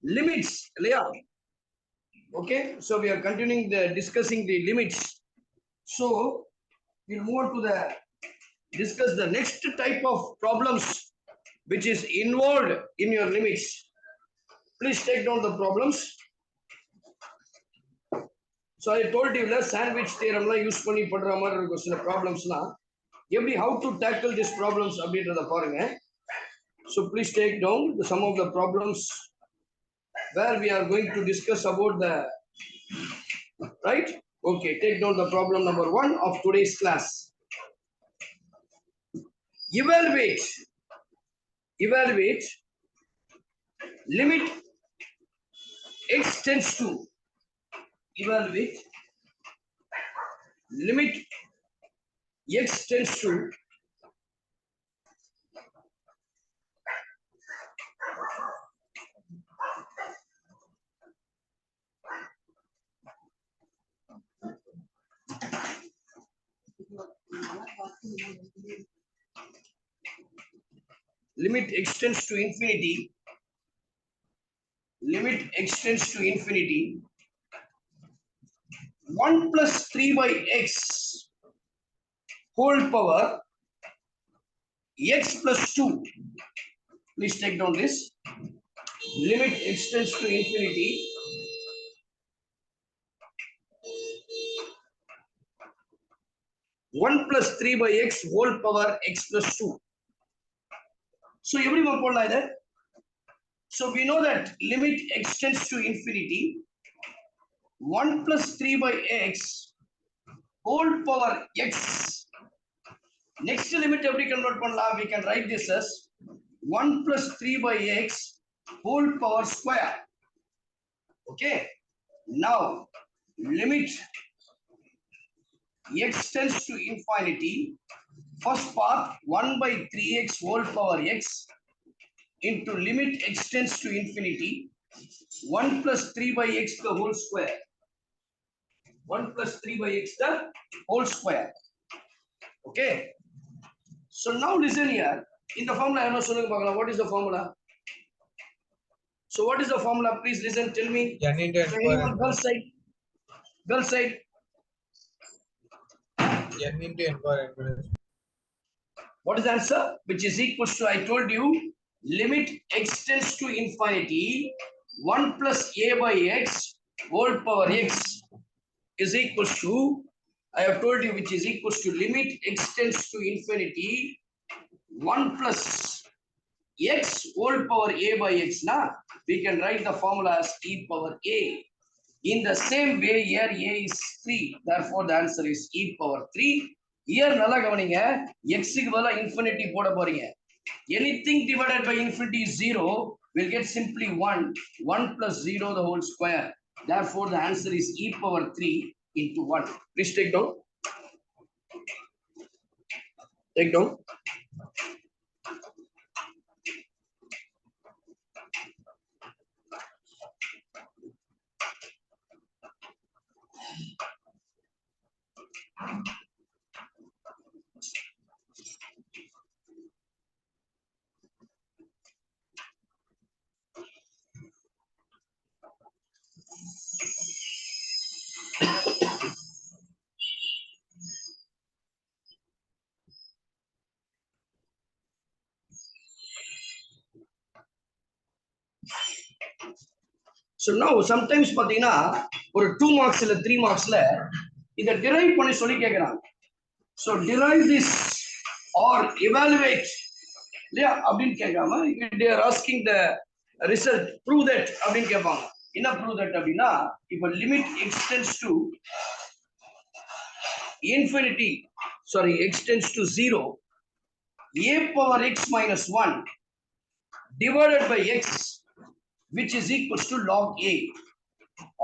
limits. Okay, so we are continuing discussing the limits. So we'll move on to discuss the next type of problems which is involved in your limits. Please take down the problems. So I told you that sandwich theorem la use பண்ணி பண்ற மாதிரி இருக்கும் சில ப்ராப்ளம்ஸ்லாம் எப்படி how to tackle these problems அப்படின்றத பாருங்க. So please take down some of the problems where we are going to discuss about the right. Okay, take down the problem number 1 of today's class. Evaluate limit x tends to evaluate limit x tends to limit extends to infinity. Limit extends to infinity. 1 plus 3 by x whole power x plus 2. Please take down this. Limit extends to infinity. One plus 3 by x whole power x plus 2. So everyone put like that. So we know that limit extends to infinity. 1 plus 3 by x whole power x. Next limit every convert panla, we can write this as 1 plus 3 by x whole power square. Okay. Now limit x tends to infinity. First part 1 by 3x whole power x into limit x tends to infinity. 1 plus 3 by x the whole square. 1 plus 3 by x the whole square. Okay. So now listen here. In the formula, what is the formula? So what is the formula? Please listen. Tell me. Anyone, girl side. Girl side. N into n power n minus. What is the answer? Which is equals to, I told you, limit x tends to infinity. 1 plus a by x whole power x is equals to, I have told you, which is equals to limit x tends to infinity. 1 plus x whole power a by x. Now we can write the formula as e power a. In the same way, here a is 3. Therefore, the answer is e power 3. Here, nalla gavaninga, x க்கு பதிலா infinity போட போறீங்க. Anything divided by infinity is 0. We'll get simply 1. 1 plus 0 the whole square. Therefore, the answer is e power 3 into 1. Please take down. Take down. So now sometimes பாத்தீங்கன்னா ஒரு 2 marks இல்ல 3 marksல இத derive பண்ணி சொல்லி கேக்குறாங்க. So derive this or evaluate இல்லையா அப்படின்னு கேட்காம they are asking the result, prove that அப்படின்னு கேட்பாங்க. என்ன prove that அப்படின்னா இப்ப limit extends to infinity, sorry, extends to 0, a power x minus 1 divided by x, which is equals to log a.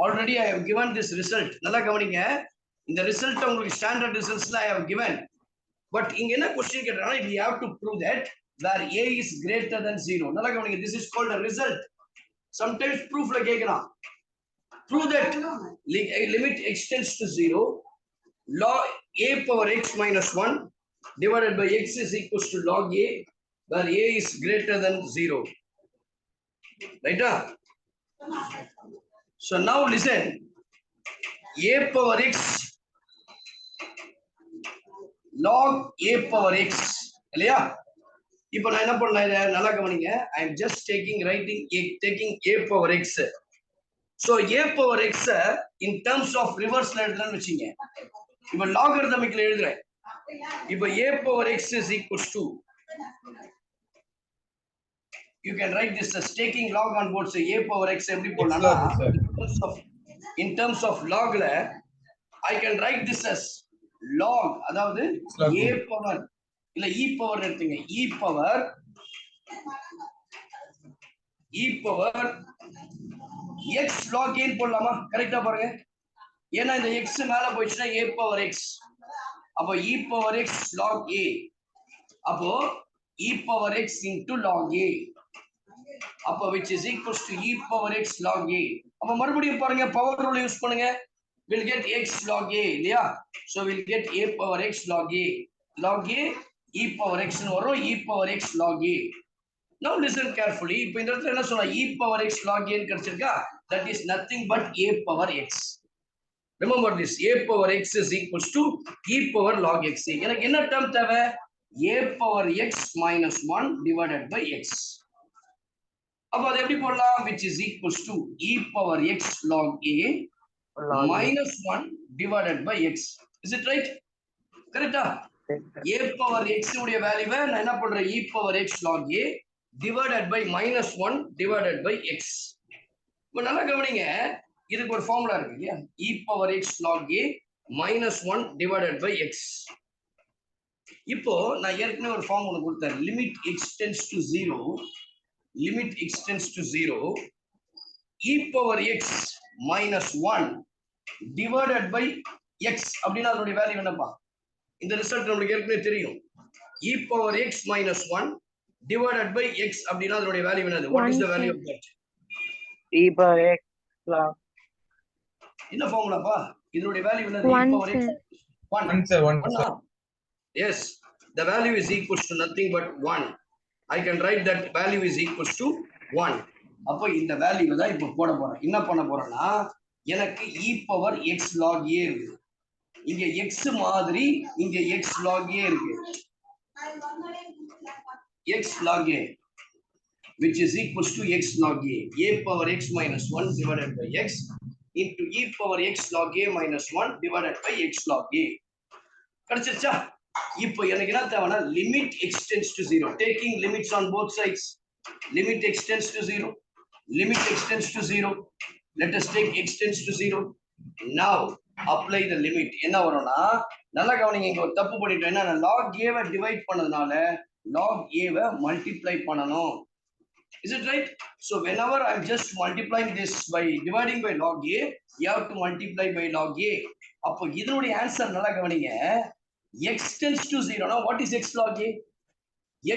Already I have given this result. Nalla gavaninga, in the result உங்களுக்கு standard results I have given. But இங்க என்ன question கேட்றாங்கன்னா, we have to prove that where a is greater than 0. Nalla gavaninga, this is called a result. Sometimes proof la கேட்கலாம். Prove that limit extends to 0, log a power x minus 1 divided by x is equals to log a, where a is greater than 0. Right? So now listen, a power x log a power x இல்லையா? இப்போ நான் என்ன பண்ணலாம், இதை நல்லா கவனிங்க. I am just taking a power x. So a power x in terms of reverse எழுதுறேன்னு வச்சுங்க. இப்போ logarithmicல எழுதுறேன். இப்போ a power x is equals to, you can write this as taking log on board. So a power x எப்படி போடலாம்னா, in terms of logல I can write this as log, அதாவது a power இல்ல e power எடுத்துங்க, e power x log a போடலாமா? கரெக்டா பாருங்க. ஏன்னா இந்த x மேல போயிடுச்சுன்னா a power x, அப்போ e power x log a, அப்போ e power x into log a, அப்போ which is equals to e power x log a. அப்போ மறுபடியும் பாருங்க, பவர் ரூல் யூஸ் பண்ணுங்க. We'll get x log a இல்லையா? So we'll get a power x log a. Log a e power x னு வரும், e power x log a. Now listen carefully. இப்போ இந்த இடத்துல என்ன சொன்னா, e power x log a ன்னு கிடைச்சிருக்கா? That is nothing but a power x. Remember this, a power x is equals to e power log x. எனக்கு என்ன term தேவை? a power x minus 1 divided by x. அப்போ அது எப்படி போடலாம்? Which is equals to e power x log a minus 1 divided by x. Is it right? Correct? A power x உடைய வேல்யூவை நான் என்ன பண்றேன்? e power x log a divided by minus 1 divided by x. இப்போ நல்லா கவனிங்க, இதுக்கு ஒரு ஃபார்முலா இருக்கு இல்லையா? e power x log a minus 1 divided by x. இப்போ நான் ஏற்கனவே ஒரு ஃபார்ம் ஒன்று கொடுத்தேன். limit x tends to 0, limit x tends to 0, e power x minus 1 divided by x அப்படின்னா அதனுடைய வேல்யூ என்னப்பா? இந்த ரிசல்ட் நம்மளுக்கு ஏற்கனவே தெரியும். e power x minus 1 divided by x அப்படின்னா அதனுடைய வேல்யூ என்னது? What is the value of that? e power x log. என்ன ஃபார்முலாப்பா? இதனுடைய வேல்யூ என்னது? e power x 1. Yes, the value is equals to nothing but 1. I can write that value is equals to 1. அப்போ இந்த value தான் இப்போ போட போறேன். என்ன பண்ண போறேன்னா, எனக்கு e power x log a இருக்கு. இங்க x மாதிரி இங்க x log a இருக்கு. x log a which is equals to x log a. a power x minus 1 divided by x into e power x log a minus 1 divided by x log a. கிடைச்சிருச்சா? இப்போ எனக்கு என்ன தேவைன்னா, limit x tends to 0. Taking limits on both sides. Limit x tends to 0. Limit x tends to 0. Let us take x tends to 0. Now apply the limit. என்ன வரும்னா, நல்லா கவனிங்க, இங்க ஒரு தப்பு பண்ணிட்டோம். என்ன, log a வை டிவைட் பண்ணதுனால log a வை மல்டிப்ளை பண்ணணும். Is it right? So whenever I'm just multiplying this by dividing by log a, you have to multiply by log a. அப்போ இதனுடைய ஆன்சர் நல்லா கவனிங்க. x tends to 0. Now what is x log a?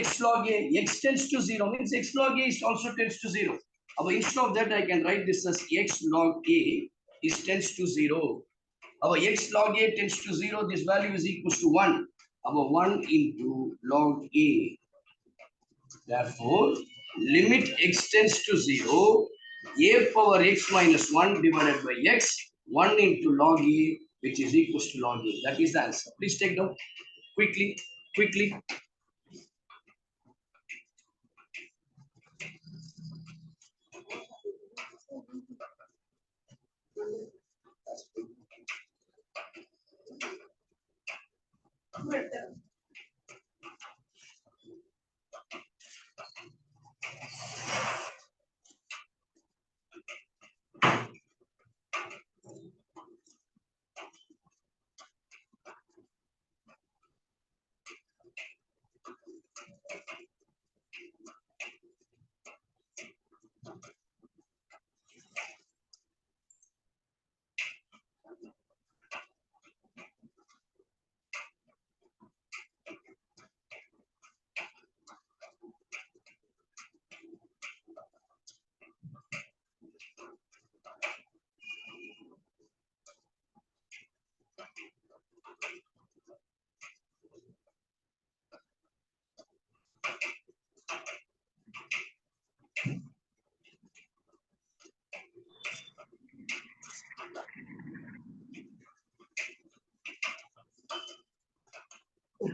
X log a, x tends to 0 means x log a is also tends to 0. Now instead of that I can write this as x log a is tends to 0. Now x log a tends to 0, this value is equals to 1. Now 1 into log a. Therefore limit x tends to 0, a power x minus 1 divided by x, 1 into log a, which is equals to log a. That is the answer. Please take down quickly.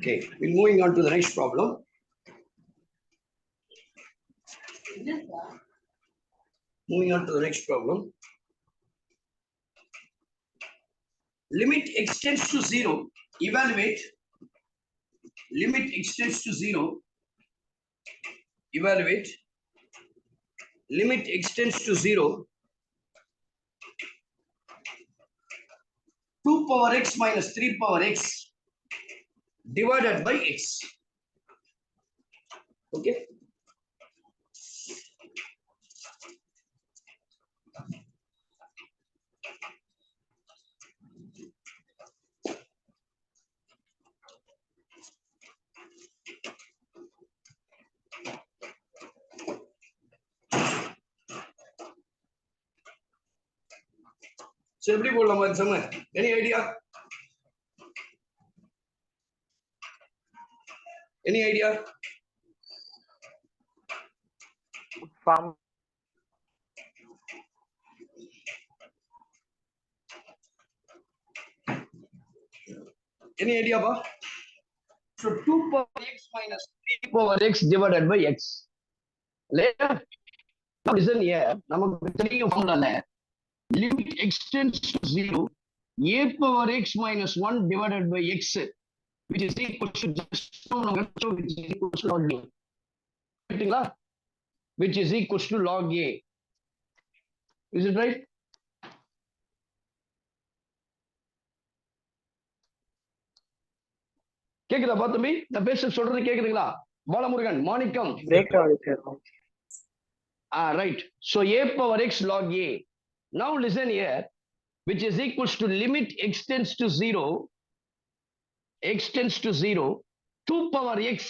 Okay, we're moving on to the next problem. Moving on to the next problem. Limit extends to 0. Evaluate. Limit extends to 0. Evaluate. Limit extends to 0. 2 power x minus 3 power x divided by x. Okay. So எப்படி போடலாமா இந்த சம்ம? Any idea? Any idea? From Any idea, ba? So 2 power x minus 3 power x divided by x. Later, now listen here. நமக்கு தெரியும் formula. Limit extends to 0. A power x minus 1 divided by x, which is equal to just which is equal to log a. Gettingla? Which is equal to log a. Is it right? கேக்குதா பாத்தம்பி? நான் பேச சொல்றது கேக்குதுங்களா? பாலமுருகன், மாணிக்கம். break sir. Right. So a power x log a. Now listen here, which is equals to limit extends to 0. Extends to 0. 2 power x.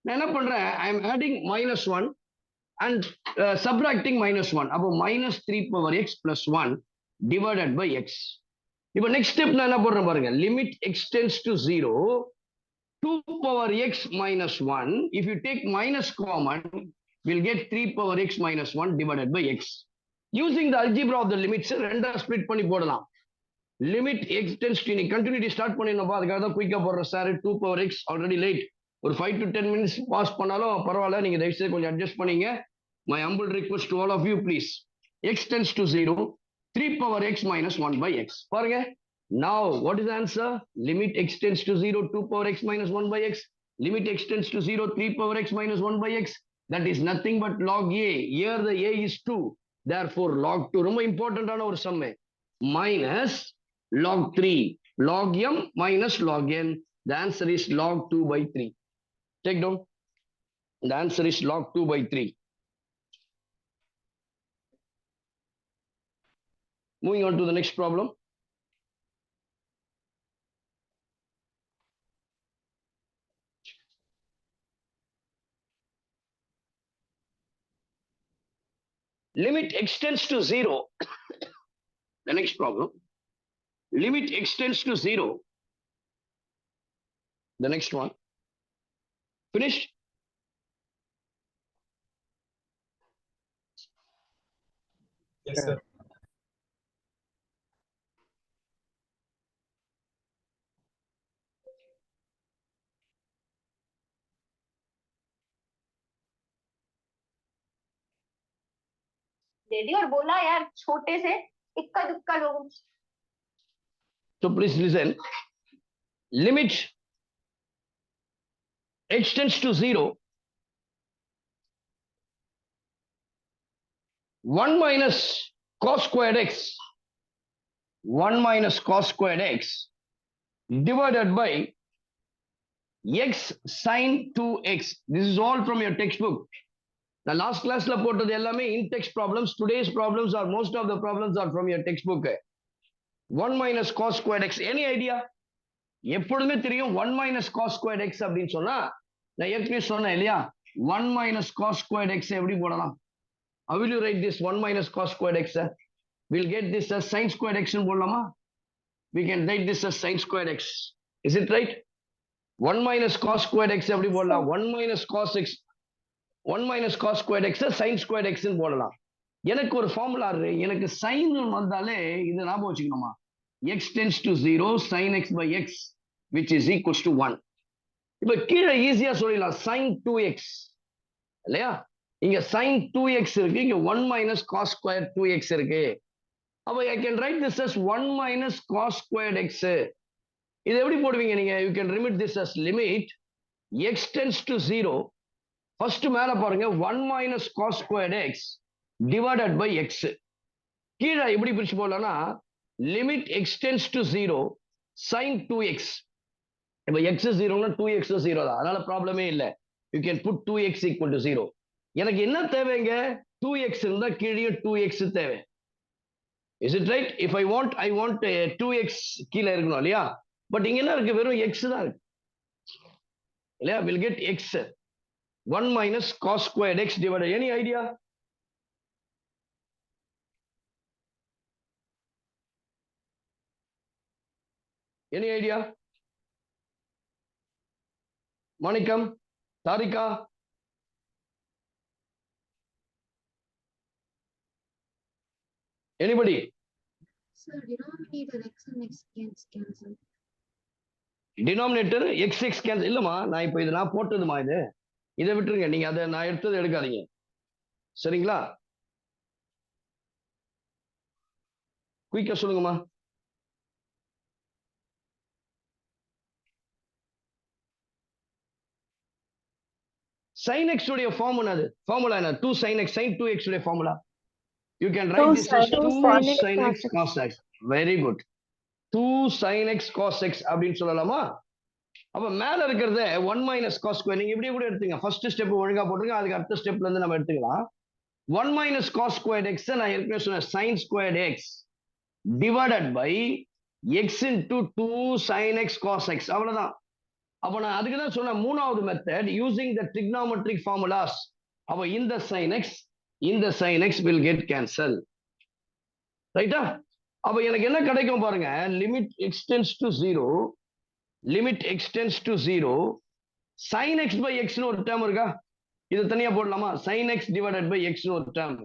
நான் என்ன பண்றேன்? I am adding minus 1 and subtracting minus 1. அப்போ minus 3 power x plus 1 divided by x. இப்போ next step நான் என்ன போடுறேன் பாருங்க. Limit extends to 0. 2 power x minus 1. If you take minus common, we'll get 3 power x minus 1 divided by x. Using the algebra of the limits, ரெண்டா split பண்ணி போடலாம். Limit extends to, நீ continuity start பண்ணினப்பா, அதுக்காக தான் குயிக்கா போடுற sir. 2 power x already late. ஒரு 5 to 10 minutes pass பண்ணாலும் பரவாயில்ல, நீங்க தயவுசெய்து கொஞ்சம் adjust பண்ணீங்க. My humble request to all of you, please. X tends to 0. 3 power x minus 1 by x. பாருங்க. Now, what is the answer? Limit extends to 0, 2 power x minus 1 by x. Limit extends to 0, 3 power x minus 1 by x. That is nothing but log a. Here the a is 2. Therefore, log 2. ரொம்ப இம்பார்ட்டன்டான ஒரு some. Minus log 3. Log m minus log n. The answer is log 2 by 3. Take down. The answer is log 2 by 3. Moving on to the next problem. Limit extends to 0. The next problem. Limit extends to 0. The next one. Finished? Yes, sir. दे दी और बोला यार छोटे से इक्का दुक्का लोगों. So please listen. Limit extends to 0. 1 minus cos squared x. 1 minus cos squared x divided by x sin 2x. This is all from your textbook. The last class la போட்டது எல்லாமே in text problems. Today's problems are, most of the problems are from your textbook. 1 minus cos squared x. Any idea? எப்பொழுதுமே தெரியும் 1 minus cos squared x அப்படின்னு சொன்னா, நான் ஏற்கனவே சொன்னேன் இல்லையா, 1 minus cos squared x எப்படி போடலாம்? How will you write this 1 minus cos squared x? We'll get this as sin squared x ன்னு போடலாமா? We can write this as sin squared x. Is it right? 1 minus cos squared x எப்படி போடலாம்? 1 minus cos x. 1 minus cos squared x sin squared x ன்னு போடலாம். எனக்கு ஒரு formula எனக்கு sin வந்தாலே இது ஞாபகம் வச்சுக்கணுமா? X tends to 0 sin x by x, which is equals to 1. இப்ப கீழே ஈஸியா சொல்லிடலாம் sin 2x இல்லையா? இங்க sin 2x இருக்கு, இங்க 1 minus cos square 2x இருக்கு. அப்ப I can write this as 1 minus cos squared x. இது எப்படி போடுவீங்க நீங்க? You can remit this as limit x tends to 0. First மேல பாருங்க 1 minus cos squared x divided by x. கீழே எப்படி பிரிச்சு போடலாம்னா limit x tends to 0 sin 2x. இப்ப x 0னா 2x 0 தான், அதனால ப்ராப்ளமே இல்லை. You can put 2x equal to 0. எனக்கு என்ன தேவைங்க? 2x இருந்தா கீழே 2x தேவை. Is it right? If I want 2x கீழே இருக்கணும் இல்லையா? பட் இங்க என்ன இருக்கு? வெறும் x தான் இருக்கு இல்லையா? We'll get x 1 minus cos squared x divided. Any idea? Any idea? Manikam, Tarika? Anybody? Sir, denominator x and x cancel. Denominator x cancel இல்லமா, நான் இப்போ இது நான் போட்டதுமா, இதை விட்டுருங்க, நீங்க அதை நான் எடுத்தது எடுக்காதீங்க சரிங்களா? குயிக்கா சொல்லுங்கம்மா. sin x உடைய ஃபார்முலா என்ன? 2 sin x, sin 2x உடைய formula. You can write this as 2 sin x cos x. Very good. 2 sin x cos x அப்படின்னு சொல்லலாமா? அப்ப மேல இருக்கிறத 1 minus cos square நீங்க இப்படியே கூட எடுத்துங்க. ஃபர்ஸ்ட் ஸ்டெப் ஒழுங்கா போட்டுருங்க, அதுக்கு அடுத்த ஸ்டெப்ல இருந்து நம்ம எடுத்துக்கலாம். 1 minus cos squared x நான் ஏற்கனவே சொன்னேன் sin squared x divided by x into 2 sin x cos x. அவ்வளவுதான். அப்ப நான் அதுக்கு தான் சொன்ன மூணாவது method using the trigonometric formulas. அப்ப இந்த sin x will get cancelled. ரைட்டா? அப்ப எனக்கு என்ன கிடைக்கும் பாருங்க, limit x tends to 0 sin x by x னு ஒரு டேர்ம் இருக்கா? இது தனியா போடலாமா? sin x divided by x னு ஒரு டேர்ம்.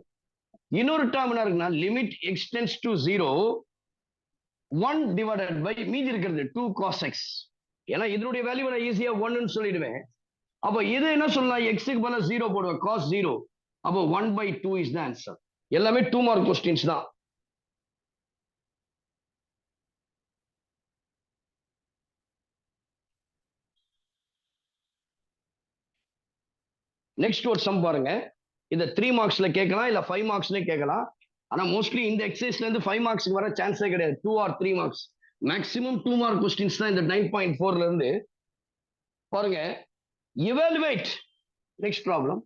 இன்னொரு டேர்ம் என்ன இருக்குன்னா limit x tends to 0 1 divided by மீதி இருக்கிறது 2 cos x. ஏன்னா இதனுடைய வேல்யூ நான் ஈஸியா 1 ன்னு சொல்லிடுவேன். அப்ப இது என்ன சொல்லலாம்? x க்கு பதிலா 0 போடுவேன், cos 0. அப்ப 1/2 is the answer. எல்லாமே 2 மார்க் क्वेश्चंस தான். நெக்ஸ்ட் ஒரு சம் பாருங்க. இத 3 மார்க்ஸ்ல கேட்கலாம், இல்ல 5 மார்க்ஸ்லயே கேட்கலாம். ஆனா மோஸ்ட்லி இந்த எக்ஸசைஸ்ல இருந்து 5 மார்க்ஸ்க்கு வர சான்ஸே கிடையாது. 2 or 3 marks maximum 2 mark questions தான் இந்த 9.4ல இருந்து. பாருங்க, evaluate next problem.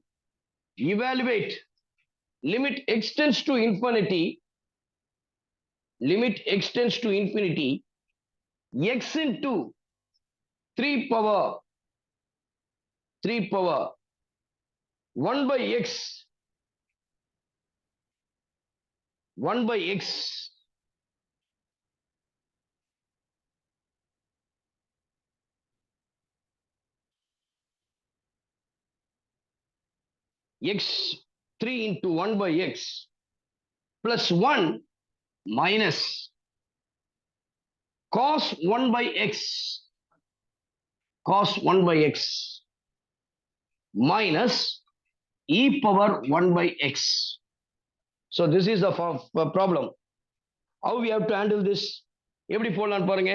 Evaluate limit x tends to infinity x into 3 power 1 by x x 3 into 1 by x plus 1 minus cos 1 by x minus e power 1 by x. So this is the problem. How we have to handle this? எப்படி போடலாம் பாருங்க.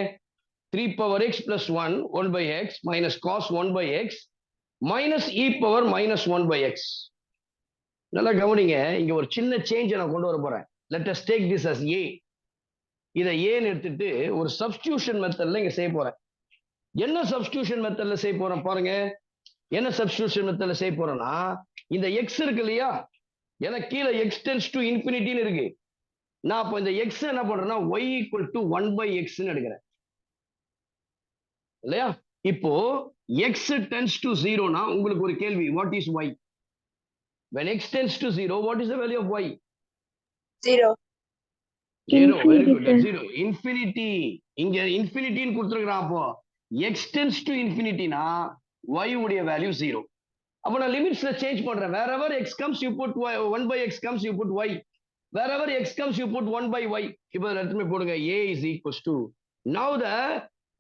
3 power x plus 1 by x minus cos 1 by x minus e power minus 1 by x. நல்லா கவனிங்க, இங்க ஒரு சின்ன change நான் கொண்டு வர போறேன். Let us take this as a. இதை ஏன்னு எடுத்துட்டு ஒரு சப்ஸ்டிடியூஷன் மெத்தட்ல இங்க செய்ய போறேன். என்ன சப்ஸ்டிடியூஷன் மெத்தட்ல செய்ய போறேன் பாருங்க. என்ன சப்ஸ்டிடியூஷன் மெத்தட்ல செய்ய போறேன்னா, இந்த x இருக்கு இல்லையா, எனக்கு கீழே x tends to infinity ன்னு இருக்கு. நான் அப்ப இந்த x என்ன பண்றேன்னா y equal to 1 by x ன்னு எடுக்கிறேன் இல்லையா? இப்போ x tends to 0 னா உங்களுக்கு ஒரு கேள்வி, what is y? When x tends to 0, what is the value of y? 0. 0. Very good. That's 0. Infinity. இங்க infinity ன்னு கொடுத்திருக்கான். அப்போ x tends to infinity னா y உடைய வேல்யூ 0. அப்ப நான் லிமிட்ஸ்ல சேஞ்ச் பண்றேன். wherever x comes you put y, 1 by x comes you put y. wherever x comes you put 1 by y. இப்போ எடுத்துமே போடுங்க, a is equals to. Now the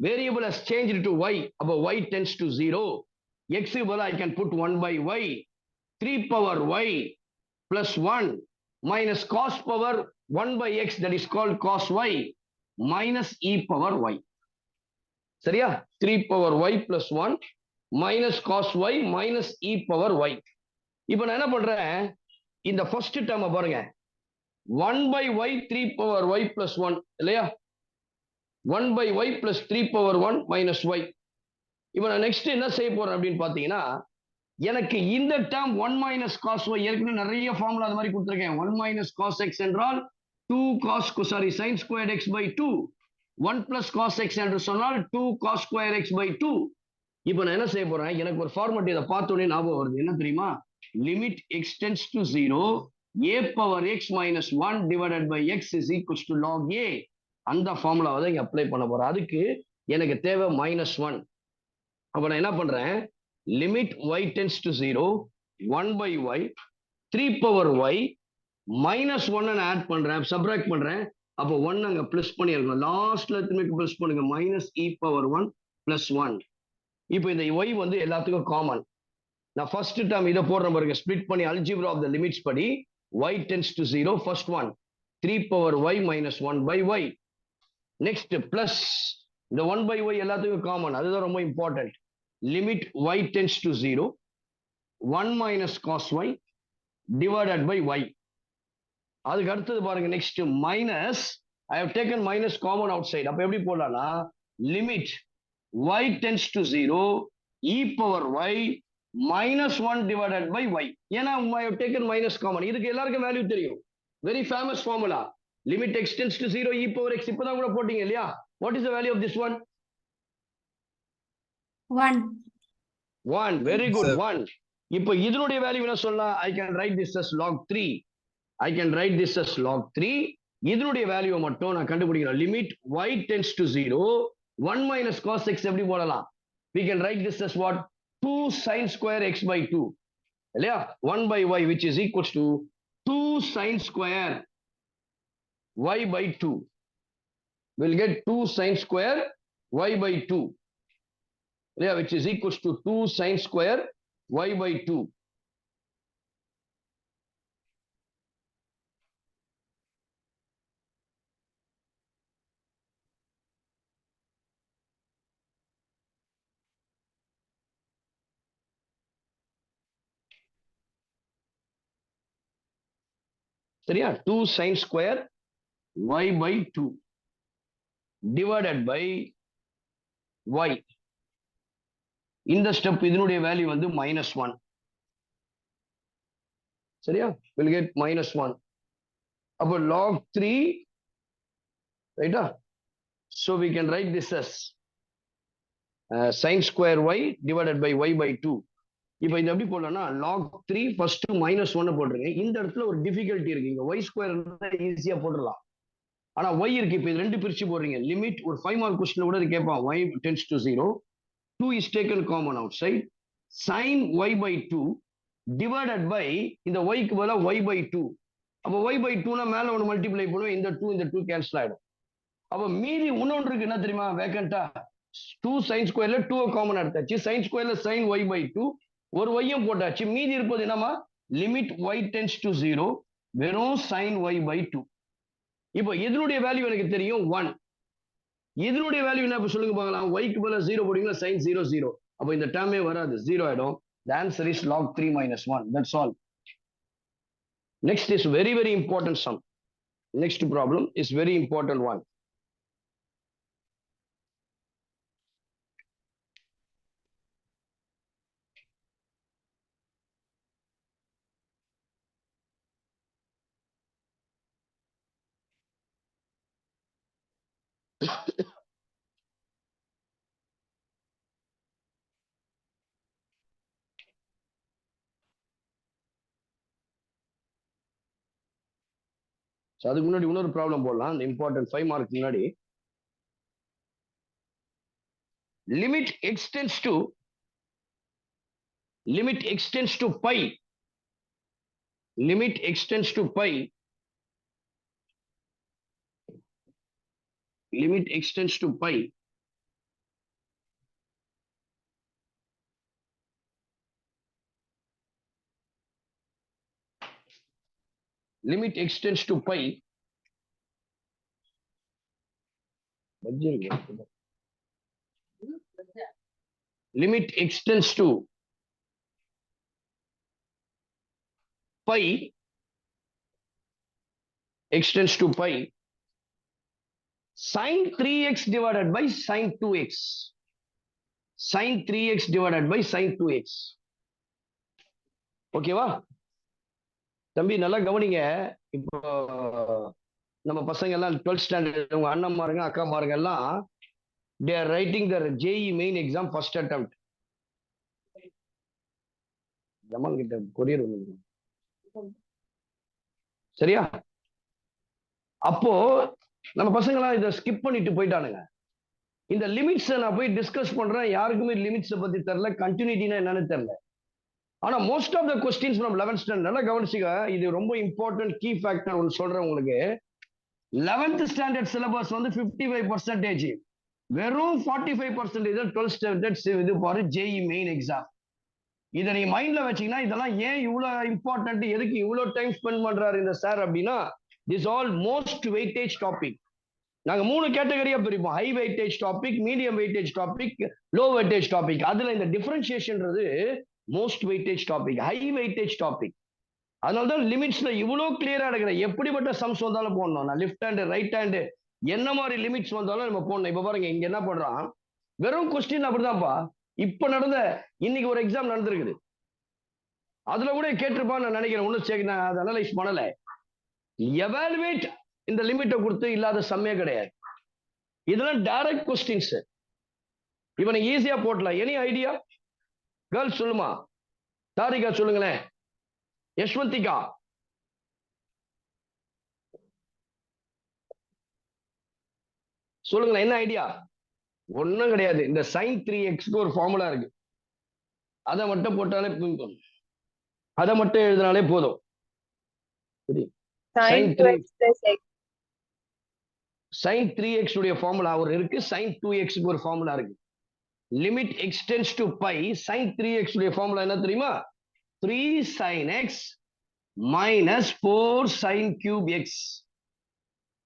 Variable has changed to y. Above y tends to 0. X equal I can put 1 by y. 3 power y plus 1 minus cos power 1 by x, that is called cos y, minus e power y. சரியா? 3 power y plus 1 minus cos y minus e power y. இப்போ நான் என்ன பண்றேன், இந்த first டேர்மை பாருங்க, 1 by y 3 power y plus 1 இல்லையா, 1 by y plus 3 power 1 minus y. இப்போ நான் நெக்ஸ்ட் என்ன செய்ய போறேன் அப்படின்னு பாத்தீங்கன்னா, எனக்கு இந்த டேர்ம் 1 minus cos y, ஏற்கனவே நிறைய ஃபார்முலா அது மாதிரி கொடுத்துருக்கேன். 1 minus cos x என்றால் 2 cos sin squared x by 2. 1 plus cos x என்று சொன்னால் 2 cos square x by 2. இப்போ நான் என்ன செய்ய போறேன், எனக்கு ஒரு ஃபார்முலா இதை பார்த்தோன்னே ஞாபகம் வருது. என்ன தெரியுமா? Limit x tends to 0, a power x minus 1 divided by x is equals to log a. அந்த ஃபார்முலாவை தான் இங்க அப்ளை பண்ண போறேன். அதுக்கு எனக்கு தேவை -1. அப்ப நான் என்ன பண்றேன், limit y tends to 0, 1 by y 3 power y -1 நான் ஆட் பண்றேன், சப்ராக்ட் பண்றேன். அப்போ 1 அங்க பிளஸ் பண்ணிருக்கணும், லாஸ்ட்ல திரும்பி பிளஸ் பண்ணுங்க, மைனஸ் e power 1 plus 1. இப்போ இந்த y வந்து எல்லாத்துக்கும் காமன். நான் ஃபர்ஸ்ட் டேர்ம் இதை போடுற பாருங்க, ஸ்பிளிட் பண்ணி அல்ஜிப்ரா ஆஃப் த லிமிட்ஸ் படி y tends to 0, first one 3 power y minus 1 by y. Next plus இந்த 1 by y எல்லாத்துக்கும் காமன், அதுதான் ரொம்ப important. Limit y tends to 0, 1 minus cos y divided by y. அதுக்கு அடுத்தது பாருங்க, next minus, I have taken minus common outside. அப்ப எப்படி போடலாம்னா, limit y tends to 0, e power y minus 1 divided by y. ஏன்னா I have taken minus common. இதுக்கு எல்லாருக்கும் value தெரியும், very famous formula. Limit x tends to 0, e power x. இப்பதான் கூட போட்டீங்க இல்லையா? What is the value of this one? 1. 1. Very good. 1. இப்போ இதனுடைய வேல்யூ என்ன சொல்லலாம்? I can write this as log 3. I can write this as log 3. இதனுடைய value மட்டும் நான் கண்டுபிடிக்கிறேன். Limit y tends to 0, 1 minus cos x எப்படி போடலாம்? We can write this as what? 2 sin square x by 2. இல்லையா? 1 by y which is equals to 2 sin square y by 2. We'll get 2 sin square y by 2. Yeah, which is equals to 2 sin square y by 2. சரியா? 2 sin square y by 2 divided by y. இந்த step இதனுடைய value வந்து -1. சரியா? we'll get -1. அப்போ log 3, ரைட்டா? so we can write this as sin square y divided by y by 2. இப்போ இது எப்படி போடலாம்னா, log 3 ஃபர்ஸ்ட் -1 போட்டுருங்க. இந்த இடத்துல ஒரு டிஃபிகல்ட்டி இருக்கு, இங்க y ஸ்கொயர் ஈஸியா போட்டுடலாம், ஆனா y இருக்கு. இப்போ இது ரெண்டு பிரிச்சு போடுறீங்க. லிமிட் ஒரு 5 மார்க் क्वेश्चन கூட இது கேட்பான். y tends to 0, 2 is taken common outside, sin y by 2 divided by இந்த y க்கு பதிலா y by 2. அப்ப y by 2 னா மேல ஒன்னு மல்டிப்ளை பண்ணுவோம், இந்த 2 கேன்சல் ஆயிடும். அப்ப மீதி இன்னொன்று இருக்கு, என்ன தெரியுமா? வேக்கண்டா 2 sin ஸ்கொயர்ல 2 காமன் எடுத்தாச்சு, sin ஸ்கொயர்ல sin y by 2 ஒரு y போட்டாச்சு. மீதி இருப்பது என்னமா? லிமிட் y tends to 0, வெறும் sin y by 2. இப்போ இதனுடைய வேல்யூ எனக்கு தெரியும் 1. இதனுடைய வேல்யூ என்ன சொல்லுங்க பார்க்கலாம்? y க்கு பதிலா 0 போடுவீங்களா? sin 0 0. அப்ப இந்த டேர்மே வராது, 0 ஆயிடும். The answer is log 3 minus 1. That's all. Next is very very important sum. Next problem is very important one. So அதுக்கு முன்னாடி இன்னொரு ப்ராப்ளம் போடலாம், அந்த இம்பார்ட்டன்ட் 5 மார்க் முன்னாடி. Limit x tends to pi, limit x tends to pi, limit x tends to pi, limit extends to pi. Limit extends to pi, extends to pi, sin 3x divided by sin 2x. Sin 3x divided by sin 2x. ஓகேவா தம்பி நல்லா கவனிங்க. இப்போ நம்ம பசங்க எல்லாம் 12th standard உங்க அண்ணன்மாருங்க அக்காமாருங்க எல்லாம் they are writing their JEE main exam first attempt. Jamal கிட்ட கொரியர் வந்து சரியா? அப்போ நம்ம பசங்க எல்லாம் இதை ஸ்கிப் பண்ணிட்டு போயிட்டானுங்க. இந்த லிமிட்ஸ் நான் போய் டிஸ்கஸ் பண்றேன், யாருக்குமே லிமிட்ஸ் பத்தி தெரியல, கண்டினியூட்டினா என்னன்னு தெரியல. ஆனா most of the questions from 11th standard நல்லா கவனிச்சுக்க, இது ரொம்ப இம்பார்ட்டன்ட் கீ ஃபேக்டர் ஒன்று சொல்றேன் உங்களுக்கு. 11th ஸ்டாண்டர்ட் சிலபஸ் வந்து 55%, வெறும் 45% 12th ஸ்டாண்டர்ட் இது பாரு JEE மெயின் எக்ஸாம். இதை நீங்க மைண்ட்ல வச்சீங்கன்னா இதெல்லாம் ஏன் இவ்வளவு இம்பார்ட்டன்ட், எதுக்கு இவ்வளவு டைம் ஸ்பெண்ட் பண்றாரு இந்த சார் அப்படின்னா, this all most weightage topic. நாங்க 3 கேட்டகரியா பிரிப்போம், high weightage topic, medium weightage topic, low weightage topic. அதுல இந்த டிஃபரன்சியேஷன்றது most weightage topic, high weightage topic. அதனாலதான் லிமிட்ஸ்ல இவ்வளவு கிளியரா இருக்கிற, எப்படிப்பட்ட சம்ஸ் வந்தாலும் போடணும். நான் லெஃப்ட் ஹேண்ட் ரைட் ஹேண்ட் என்ன மாதிரி லிமிட்ஸ் வந்தாலும் நம்ம போடணும். இப்ப பாருங்க இங்க என்ன பண்றான், வெறும் கொஸ்டின் அப்படிதான்ப்பா. இப்ப நடந்த இன்னைக்கு ஒரு எக்ஸாம் நடந்திருக்குது, அதுல கூட கேட்டிருப்பான்னு நான் நினைக்கிறேன். ஒன்னும் நான் அதை அனலைஸ் பண்ணல. எவாலுவேட் இந்த லிமிட்டை கொடுத்து இல்லாத சம்மே கிடையாது. இதெல்லாம் டைரக்ட் கொஸ்டின்ஸ். இவனை ஈஸியா போட்டலாம். எனி ஐடியா கேர்ள்ஸ் சொல்லுமா? தாரிகா சொல்லுங்களேன், யஷ்வந்திகா சொல்லுங்களேன், என்ன ஐடியா? ஒன்னும் கிடையாது. இந்த sin 3xக்கு ஒரு ஃபார்முலா இருக்கு, அதை மட்டும் போட்டாலே அதை மட்டும் எழுதினாலே போதும். sin 3x உடைய ஃபார்முலா ஒரு இருக்கு, sin 2xக்கு ஒரு ஃபார்முலா இருக்கு. Limit x tends to pi, sin 3x உடைய ஃபார்முலா என்ன தெரியுமா? 3 sin x minus 4 sin cube x.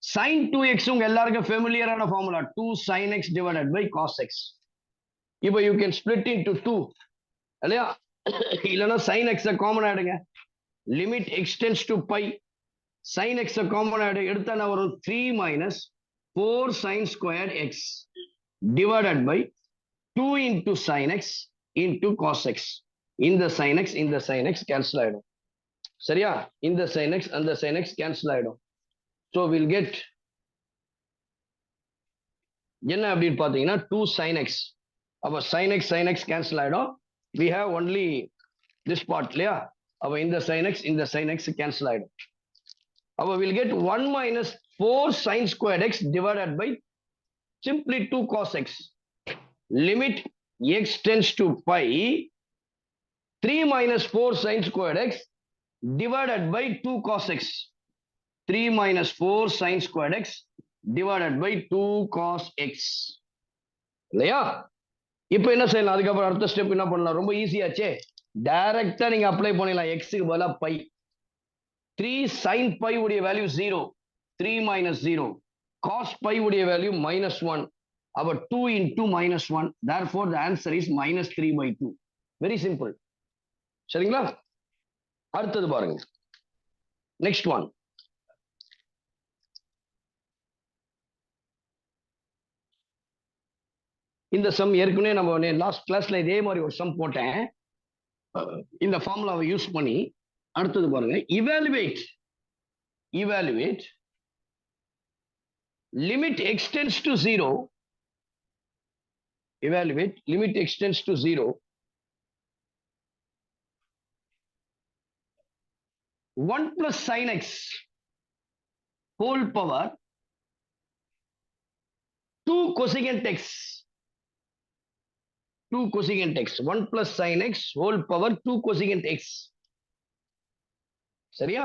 sin 2x உங்க எல்லாருக்கும் ஃபெமிலியரான formula, 2 sin x divided by cos x. இப்போ you can split into 2 இல்லையா? இல்லைன்னா sin x காமன் ஆயிடுங்க. Limit x tends to pi, sin x common ஆயிடு, எடுத்தா நான் வரும் 3 minus 4 sin squared x divided by 2 into sin x into cos x. இந்த sin x இந்த sin x கேன்சல் ஆயிடும். சரியா? இந்த sin x அந்த sin x கேன்சல் ஆயிடும். So we'll get என்ன அப்படின்னு பாத்தீங்கன்னா 2 sin x. அப்ப sin x கேன்சல் ஆயிடும். We have only this part இல்லையா? அப்ப இந்த sin x கேன்சல் ஆயிடும். அப்ப we'll get 1 minus 4 sin squared x divided by simply 2 cos x. Limit x tends to pi, 3 minus 4 sin squared x divided by 2 cos x. 3 minus 4 sin squared x divided by 2 cos x. இல்லையா? இப்போ என்ன செய்யலாம்? அதுக்கப்புறம் அடுத்த step என்ன பண்ணலாம்? ரொம்ப ஈஸியாச்சே. டைரக்டா நீங்க அப்ளை பண்ணிடலாம். எக்ஸுக்கு பதிலா பை. 3 sin pi உடைய வேல்யூ 0, 3 minus 0. cos pi உடைய வேல்யூ -1. அப்ப 2 into -1. Therefore the answer is -3/2. Very simple. சரிங்களா? அடுத்தது பாருங்க. Next one. இந்த சம் ஏற்கனவே நம்ம லாஸ்ட் கிளாஸ்ல இதே மாதிரி ஒரு சம் போட்டேன். இந்த ஃபார்முலாவை யூஸ் பண்ணி அடுத்தது பாருங்க. evaluate limit extends to 0. Evaluate limit extends to 0. 1 plus sin x whole power 2 cosecant x. 2 cosecant x. 1 plus sin x whole power 2 cosecant x. சரியா?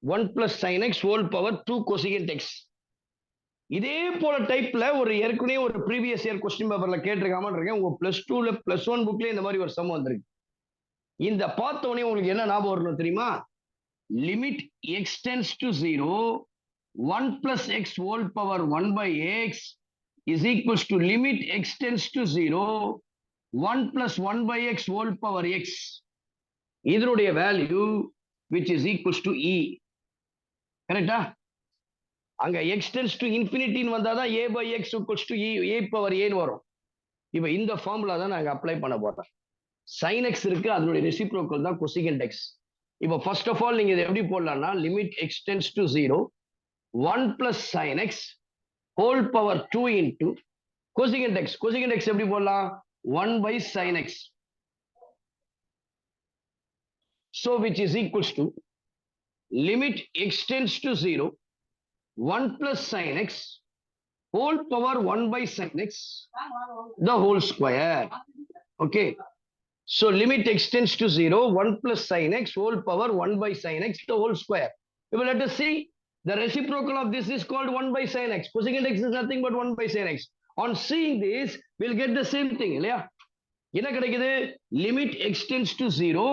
1 plus sin x whole power 2 cosecant x. இதே போல டைப்ல ஒரு ஏற்கனவே ஒரு previous year question பேப்பர்ல கேட்டிருக்காம இருக்கேன். உங்க +2ல +1 புக்ல இந்த மாதிரி ஒரு சம் வந்திருக்கு. இந்த பார்த்தோன்னே உங்களுக்கு என்ன ஞாபகம் வரணும் தெரியுமா? limit x tends to 0, 1 plus x whole power 1 by x is equals to limit x tends to 0, 1 plus 1 by x whole power x. இதனுடைய value which is equals to e. கரெக்டா? அங்க x tends to infinity வந்தாதான் a by x equals to e power a வரும். இப்ப இந்த formula தான் நாங்க apply பண்ண போறோம். sin x இருக்கு, அதனுடைய ரெசிப்ரோக்கல் தான் cosecant x. இப்போ ஃபர்ஸ்ட் ஆஃப் ஆல் நீங்க இதை எப்படி போடலாம்னா limit x tends to 0, 1 plus sin x whole power 2 into cosecant x. Cosecant x எப்படி போடலாம்? 1 by sin x. So which is equals to limit x tends to 0, 1 plus sin x whole power 1 by sin x the whole square. Okay. So limit x tends to 0, 1 plus sin x whole power 1 by sin x the whole square. Now let us see, the reciprocal of this is called 1 by sin x. Cosecant x is nothing but 1 by sin x. On seeing this, we'll get the same thing. என்ன கிடைக்குது? Limit x tends to 0,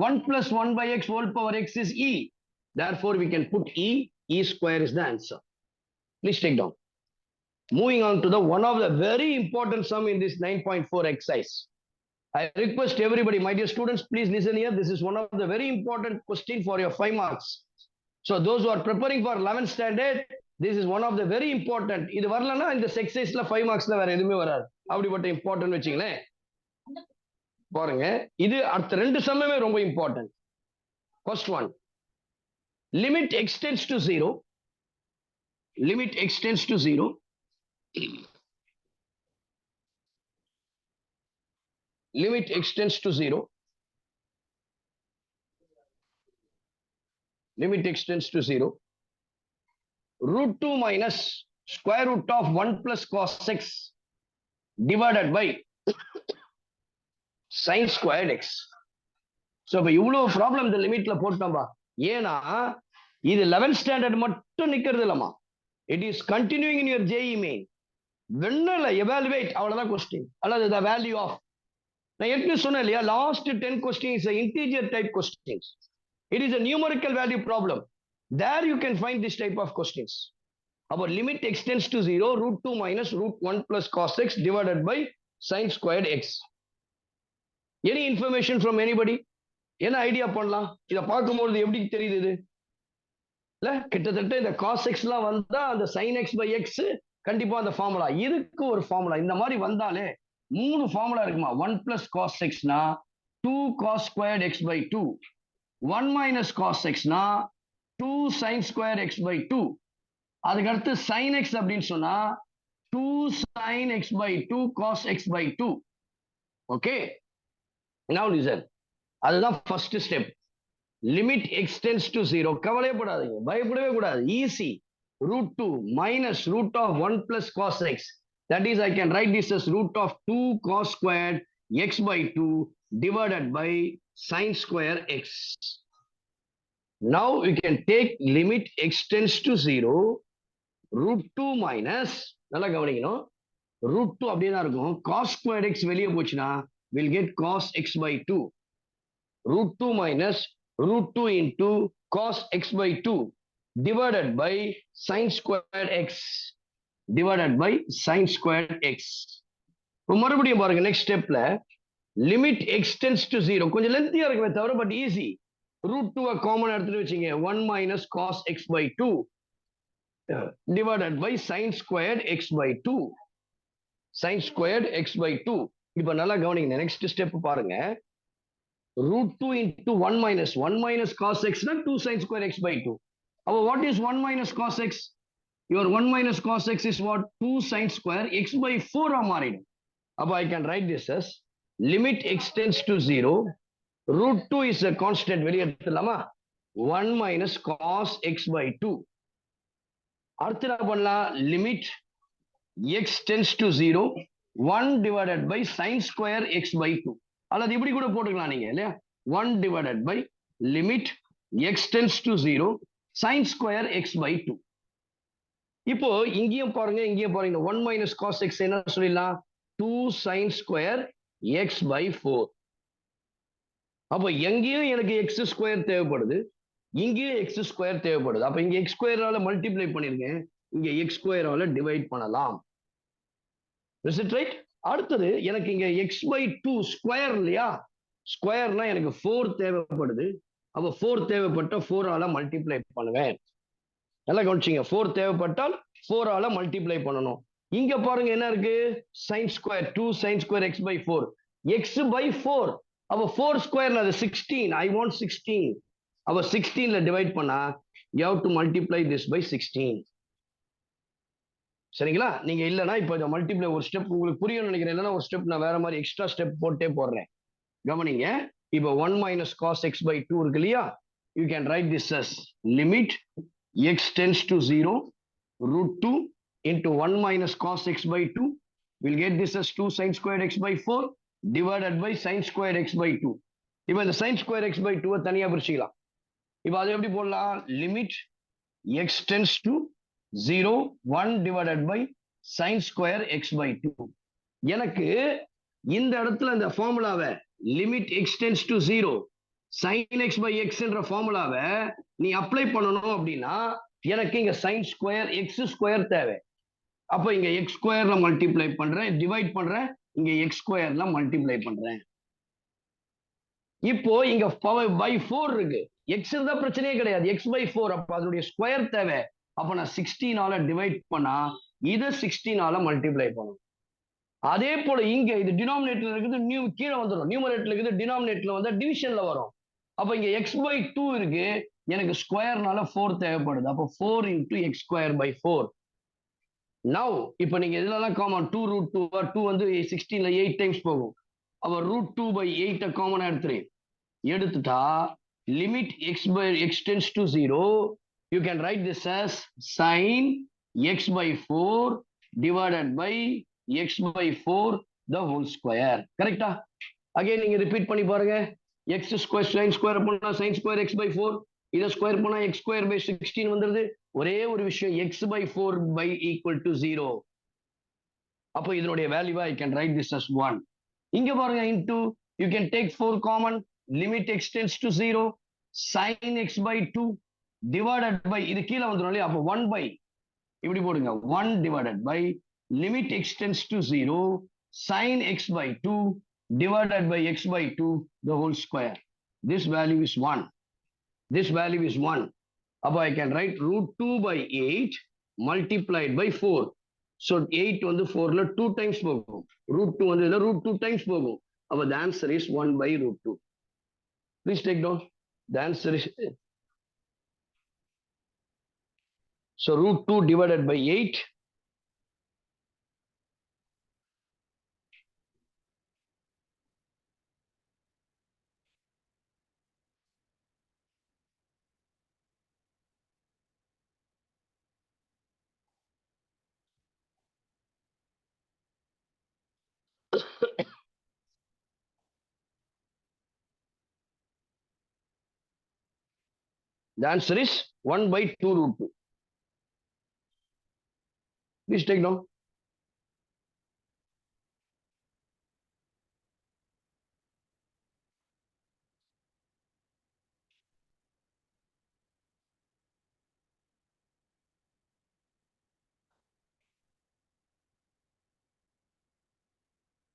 1 plus 1 by x whole power x is e. Therefore, we can put e square is the answer. Please take down. Moving on to the one of the very important sum in this 9.4 exercise. I request everybody, my dear students, please listen here. This is one of the very important question for your 5 marks. So those who are preparing for 11th standard, this is one of the very important. இது வரலனா இந்த exerciseல 5 marksல வேற எதுவுமே வராது. அப்படிப்பட்ட important வெச்சீங்களே. பாருங்க, இது அடுத்த ரெண்டு சம்மே ரொம்ப important. First one, limit x tends to 0, limit x tends to 0, limit x tends to 0, limit x tends to 0, root 2 minus square root of 1 plus cos x divided by sin squared x. So இப்ப இவ்வளவு problem இந்த லிமிட்ல போட்டோம்பா. ஏன்னா இது 11th standard மட்டும் நிக்கிறது இல்லமா. It is continuing in your JEE main. வெண்ணல evaluate அவ்வளவுதான் கொஸ்டின். அல்லது the value of, நான் எப்படி சொன்னேன் இல்லையா, last 10 questions are integer type questions. It is a numerical value problem. There you can find this type of questions. Our limit x tends to 0, root 2 minus root 1 plus cos x divided by sin squared x. Any information from anybody? என்ன idea பண்ணலாம்? இத பார்க்கும்போது எப்படி தெரியுது இது? இல்ல கிட்டத்தட்ட இந்த cos x லாம் வந்தா அந்த sin x by x கண்டிப்பா அந்த ஃபார்முலா. இதுக்கு ஒரு ஃபார்முலா இந்த மாதிரி வந்தாலே மூணு ஃபார்முலா இருக்குமா. 1 plus cos x னா 2 cos squared x by 2, 1 minus cos x னா 2 sin squared x by 2, அதுக்கு அடுத்து sin x அப்படின்னு சொன்னா 2 sin x by 2 cos x by 2. Okay, now listen, அதுதான் first step. Limit x tends to 0. கவலைப்படாதீங்க, பயப்படவே கூடாது. Easy. root 2 minus root of 1 plus cos x. That is, I can write this as root of 2 cos squared x by 2 divided by sin square x. Now we can take limit x tends to 0, root 2 minus, நல்லா கவனிக்கணும், root 2 அப்படியே தான் இருக்கும். cos squared x வெளியே போச்சுன்னா we'll get cos x by 2. root 2 minus root 2 into cos x by 2 divided by sin squared x divided by sin squared x. மறுபடியும் பாருங்க, next ஸ்டெப்ல லிமிட் x tends to 0. கொஞ்சம் லென்த்தியா இருக்குமே தவிர பட் ஈஸி. root 2 காமன் எடுத்துட்டு வச்சீங்க, 1 minus cos x by 2 divided by sin squared x by 2, sin squared x by 2. இப்ப நல்லா கவனிங்க, நெக்ஸ்ட் ஸ்டெப் பாருங்க. root 2 into 1 minus cos x na 2 sin square x by 2. Now what is 1 minus cos x? Your 1 minus cos x is what? 2 sin square x by 4 amarid. Now I can write this as limit x tends to 0, root 2 is a constant, வெளிய எடுத்துலாமா, 1 minus cos x by 2. அடுத்து என்ன பண்ணலாம், limit x tends to 0, 1 divided by sin square x by 2. அல்லது இப்படி கூட போட்டுக்கலாம் நீங்க இல்லையா, 1 divided by limit x tends to 0, sin square x by 2. இப்போ இங்கேயும் பாருங்க, இங்கேயும் பாருங்க, 1 minus cos x என்ன சொல்லிடலாம், 2 sin square x by 4. அப்போ எங்கேயும் எனக்கு x ஸ்கொயர் தேவைப்படுது, இங்கேயும் எக்ஸ் ஸ்கொயர் தேவைப்படுது. அப்ப இங்க எக்ஸ் ஸ்கொயரால மல்டிப்ளை பண்ணிருக்கேன், இங்க எக்ஸ் ஸ்கொயரால டிவைட் பண்ணலாம். Is it right? அடுத்தது எனக்கு இங்க எக்ஸ் பை 2 ஸ்கொயர் இல்லையா, ஸ்கொயர்னா எனக்கு 4 தேவைப்படுது. அப்ப 4 தேவைப்பட்ட 4 ஆல மல்டிப்ளை பண்ணுவேன். நல்லா கவனிச்சிங்க, 4 தேவைப்பட்டால் 4 ஆல மல்டிப்ளை பண்ணணும். இங்க பாருங்க என்ன இருக்கு, sin square 2 sin square x by 4, x by 4. அப்ப 4 ஸ்கொயர்ல அது 16, I want 16. அப்ப 16ல டிவைட் பண்ணா you have to multiply this by 16. சரிங்களா? நீங்க இல்லனா இப்ப இந்த மல்டிப்ளை ஒரு ஸ்டெப் உங்களுக்கு புரியும் நினைக்கிறேன், இல்லனா ஒரு ஸ்டெப் நான் வேற மாதிரி எக்ஸ்ட்ரா ஸ்டெப் போட்டே போடுறேன். கவனிங்க, இப்ப 1 minus cos x by 2 இருக்கு இல்லையா, you can write this as limit x tends to 0 root 2 into 1 minus cos x by 2. We'll get this as 2 sin squared x by 4 divided by sin squared x by 2. இப்ப இந்த sin squared x by 2 தனியா பிரிச்சுக்கலாம். இப்ப அதை எப்படி போடலாம், limit x tends to 0 1 divided by sin square x by 2. எனக்கு இந்த இடத்துல இந்த ஃபார்முலாவை limit x tends to 0 sin x by x என்ற ஃபார்முலாவை நீ அப்ளை பண்ணணும் அப்படின்னா எனக்கு இங்க sin ஸ்கொயர் x ஸ்கொயர் தேவை. அப்ப இங்க x ஸ்கொயர்ல மல்டிப்ளை பண்றேன், டிவைட் பண்றேன், இங்க x ஸ்கொயர்ல மல்டிப்ளை பண்றேன். இப்போ இங்க பை 4 இருக்கு, x இருந்தா பிரச்சனையே கிடையாது, x by 4. அப்ப அதனுடைய ஸ்கொயர் தேவை. அப்ப நான் 16 ஆல டிவைட் பண்ணா இதை 16 ஆல மல்டிப்ளை பண்ணணும். அதே போல இங்க இது டினாமினேட்டர்ல இருக்குது, கீழே வந்துடும், நியூமரேட்டர்ல இருக்குது, டினாமினேட்டர்ல வந்தா டிவிஷன்ல வரும். அப்ப இங்க x by 2 இருக்கு, எனக்கு ஸ்கொயர்னால 4 தேவைப்படுது. அப்ப 4 into x square by 4. Now இப்ப நீங்க இதெல்லாம் காமன் 2 root 2 2 வந்து 16ல 8 டைம்ஸ் போகும். அப்ப root 2 by 8 காமனா எடுத்துட்டா limit x tends to 0, you can write this as sin x by 4 divided by x by 4 the whole square. கரெக்டா? அகைன் நீங்க ரிப்பீட் பண்ணி பாருங்க, x ஸ்கொயர் sin ஸ்கொயர் பண்ணா sin ஸ்கொயர் x by 4, இத square பண்ணா x square by 16 வந்துருது. ஒரே ஒரு விஷயம், x by 4 by equal to 0. அப்ப இதனுடைய வேல்யூவா I can write this as 1. இங்க பாருங்க into, you can take 4 common, limit x tends to 0 sin x by 2 divided by, இது கீழே வந்துரும் இல்லையா, அப்ப 1 by, இப்படி போடுங்க, 1 divided by limit x tends to 0 sin x by 2 divided by x by 2 the whole square. This value is 1. This value is 1. அப்ப I can write root 2 by 8 multiplied by 4. So 8 வந்து 4ல 2 times போகும், root 2 வந்து இதுல root 2 times போகும். அப்ப the answer is 1 by root 2. Please take down. The answer is, so root 2 divided by 8. The answer is 1 by 2 root 2. Please take down.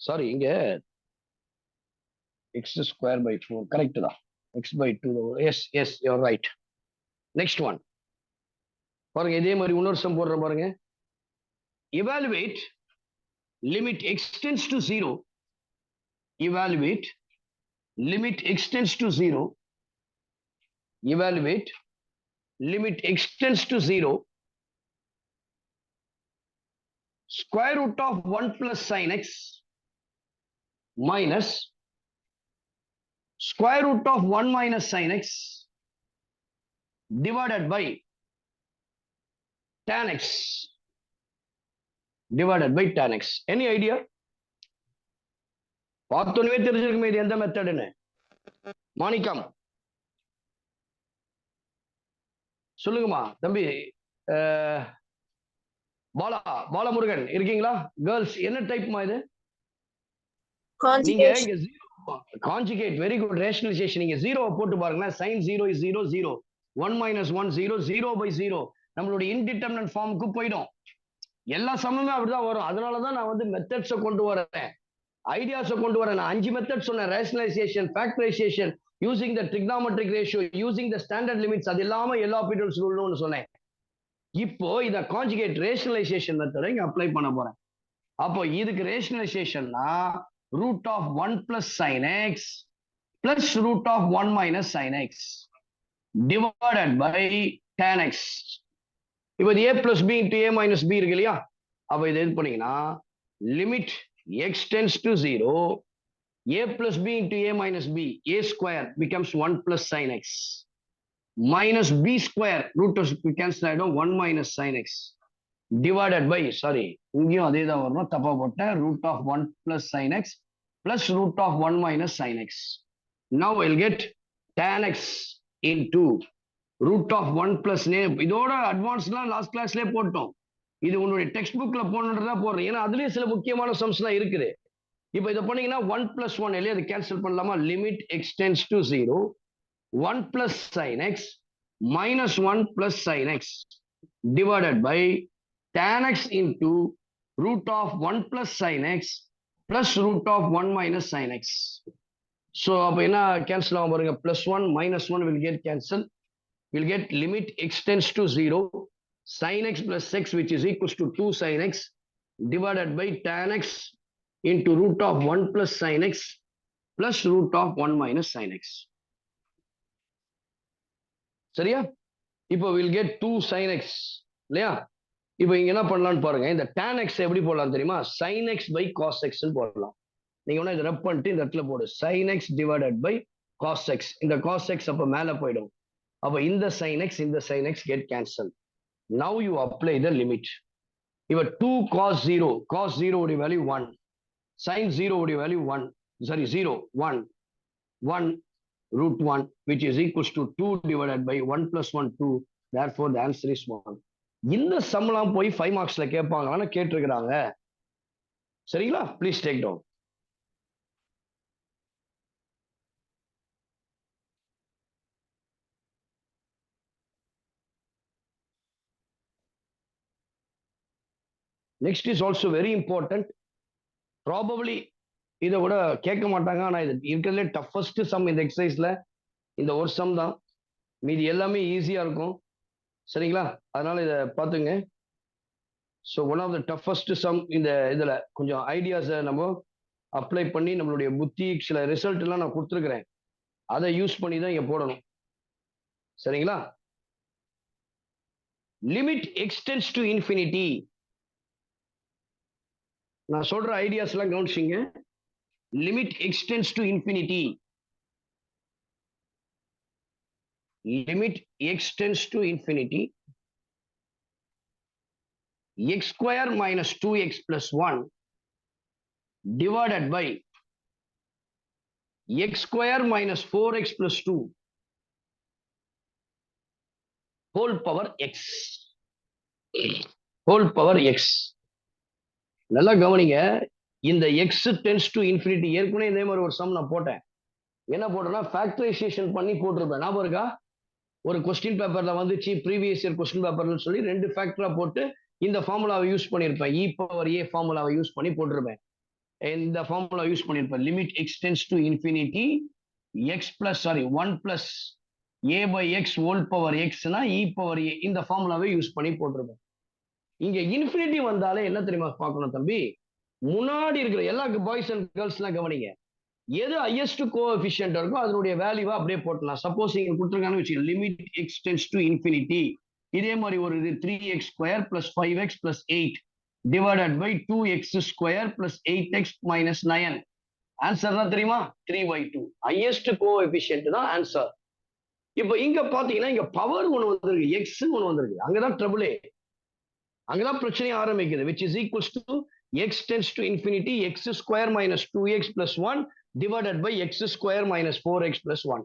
Sorry, இங்க x square by 4 correct தான், x by 2. yes you're right. Next one பாருங்க, இதே மாதிரி இன்னொரு some போடுறேன் பாருங்க. Evaluate limit x tends to 0. Evaluate limit x tends to 0. Evaluate limit x tends to 0. Square root of 1 plus sin x minus square root of 1 minus sin x divided by tan x divided by tan x. Any idea? பார்த்தோன்னே தெரிஞ்சிருக்குமே இது எந்த மெத்தட்னு. மாணிக்கம் சொல்லுங்கம்மா தம்பி. பாலமுருகன் இருக்கீங்களா? Girls என்ன டைப்மா இது? நீங்க Conjugation. இங்க கான்ஜுகேட், வெரி குட், ரேஷனலைசேஷன். நீங்க 0 போட்டு பாருங்க, sin 0 is 0 0. 1 minus 1 0 0 by 0 நம்மளுடைய இன்டிட்டர்மினன்ட் ஃபார்முக்கு போயிடும். எல்லா சமமே அப்படிதான் வரும். அதனாலதான் நான் வந்து மெத்தட்ஸை கொண்டு வரேன், ஐடியாஸை கொண்டு வரேன். நான் 5 மெத்தட் சொன்னேன். Rationalisation, factorisation, using the trigonometric ratio, using the standard limits, அது இல்லாம எல்ஹாபிடல்ஸ் ரூல்னு சொன்னேன். இப்போ இத கான்ஜுகேட் ரேஷனலைசேஷன் மெத்தடை இங்க அப்ளை பண்ண போறேன். அப்போ இதுக்கு ரேஷனலைசேஷன்னா root of 1 plus sin x plus root of 1 minus sin x divided by tan x. இப்போ இது a plus b into a minus b இருக்கு இல்லையா? அப்போ இதை இது பண்ணீங்கன்னா limit x tends to 0, a plus b into a minus b, a square becomes 1 plus sin x minus b square, root of cancel ஆயிடும், 1 minus sin x divided by, sorry, இங்கேயும் அதே தான் வரணும், தப்பா போட்டேன், root of 1 plus sin x plus root of 1 minus sin x. Now I'll get tan x into root of 1 plus name. இதோட அட்வான்ஸ்லாம் last கிளாஸ்லயே போட்டோம். இது உங்களுடைய டெக்ஸ்ட் புக்ல போனதா போடுறேன், ஏன்னா அதுலயே சில முக்கியமான சம்ஸ்லாம் இருக்குது. இப்போ இதை பண்ணீங்கன்னா 1 plus 1 இல்லையா, அது கேன்சல் பண்ணலாமா? Limit x tends to 0, 1 plus sin x minus 1 plus sin x divided by tan x into root of 1 plus sin x plus root of 1 minus sin x. So அப்ப என்ன கேன்சல் ஆகும் பாருங்க, plus 1 minus 1 will get cancelled. We'll get limit x tends to 0, sin x plus x, which is equals to 2 sin x divided by tan x into root of 1 plus sin x plus root of 1 minus sin x. சரியா? இப்போ we'll get 2 sin x இல்லையா? இப்போ இங்க என்ன பண்ணலாம்னு பாருங்க, இந்த tan x எப்படி போடலாம் தெரியுமா? sin x by cos x ன்னு போடலாம். நீங்க வேணா இதை ரப் பண்ணிட்டு இந்த இடத்துல போடு, sin x divided by cos x. இந்த cos x அப்ப மேல போயிடும். அப்ப இந்த sin x இந்த sin x get cancelled. Now you apply the limit. இப்போ 2 cos 0, cos 0 உடைய வேல்யூ 1, sin 0 உடைய value 1, sorry 0 1 1 root 1, which is equals to 2 divided by 1 plus 1 2. Therefore the answer is 1. இந்த சம்லாம் போய் 5 மார்க்ஸ்ல கேட்பாங்களான்னு கேட்டிருக்கிறாங்க. சரிங்களா? Please take down. Next is also very important. Probably இதை விட கேட்க மாட்டாங்க, ஆனா இது இருக்கிறதுலே டஃபஸ்ட் சம் இந்த எக்ஸசைஸ்ல இந்த ஒரு சம் தான். மீதி எல்லாமே ஈஸியா இருக்கும். சரிங்களா? அதனால இதை பார்த்துங்க. So one of the toughest some இந்த இதில் கொஞ்சம் ஐடியாஸை நம்ம அப்ளை பண்ணி நம்மளுடைய புத்தி, சில ரிசல்ட் எல்லாம் நான் கொடுத்துருக்குறேன், அதை யூஸ் பண்ணி தான் இங்கே போடணும். சரிங்களா? Limit x tends to infinity. நான் சொல்ற ஐடியாஸ் எல்லாம் கவனிச்சிங்க. Limit x tends to infinity. Limit x tends to infinity, x square minus 2x plus 1 divided by x square minus 4x plus 2 whole power x. whole power x. நல்லா கவனிங்க. இந்த x tends to infinity ஏற்கனவே இதே மாதிரி ஒரு some நான் போட்டேன். என்ன போட்டேன்னா ஃபேக்டரைசேஷன் பண்ணி போட்டிருப்பேன். ஞாபகம் இருக்கா? ஒரு கொஸ்டின் பேப்பர்ல வந்துச்சு, ப்ரீவியஸ் இயர் கொஸ்டின் பேப்பர்னு சொல்லி 2 ஃபேக்டரா போட்டு இந்த ஃபார்முலாவை யூஸ் பண்ணியிருப்பேன். இ பவர் ஏ ஃபார்முலாவை யூஸ் பண்ணி போட்டிருப்பேன். இந்த ஃபார்முலா யூஸ் பண்ணியிருப்பேன். Limit x tends to infinity x plus sorry 1 plus a by x whole power எக்ஸ்னா இ பவர் ஏ, இந்த ஃபார்முலாவை யூஸ் பண்ணி போட்டிருப்பேன். இங்க இன்ஃபினிட்டி வந்தாலே என்ன தெரியுமா பார்க்கணும் தம்பி? முன்னாடி இருக்கிற எல்லா பாய்ஸ் அண்ட் கேர்ள்ஸ் எல்லாம் கவனிங்க. எது ஹையஸ்ட் கோஎஃபிஷியன்ட் இருக்கோ அதனுடைய வேல்யூவா அப்படியே போட்டலாம். சப்போஸ் இங்க கொடுத்துருக்கான்னு வச்சுக்கோங்க, limit x tends to infinity. இதே மாதிரி ஒரு இது 3x square plus 5x plus 8 divided by 2x square plus 8x minus 9. Answer தான் தெரியுமா? 3/2. ஹையஸ்ட் கோஎஃபிஷியன்ட் தான் ஆன்சர். இப்போ இங்க பாத்தீங்கன்னா இங்க பவர் ஒன்று வந்திருக்கு, எக்ஸ் ஒன்று வந்திருக்கு. அங்கதான் ட்ரபிளே, அங்கதான் பிரச்சனை ஆரம்பிக்குது. which is equals to x tends to infinity x square minus 2x plus 1 divided by x square minus 4x plus 1.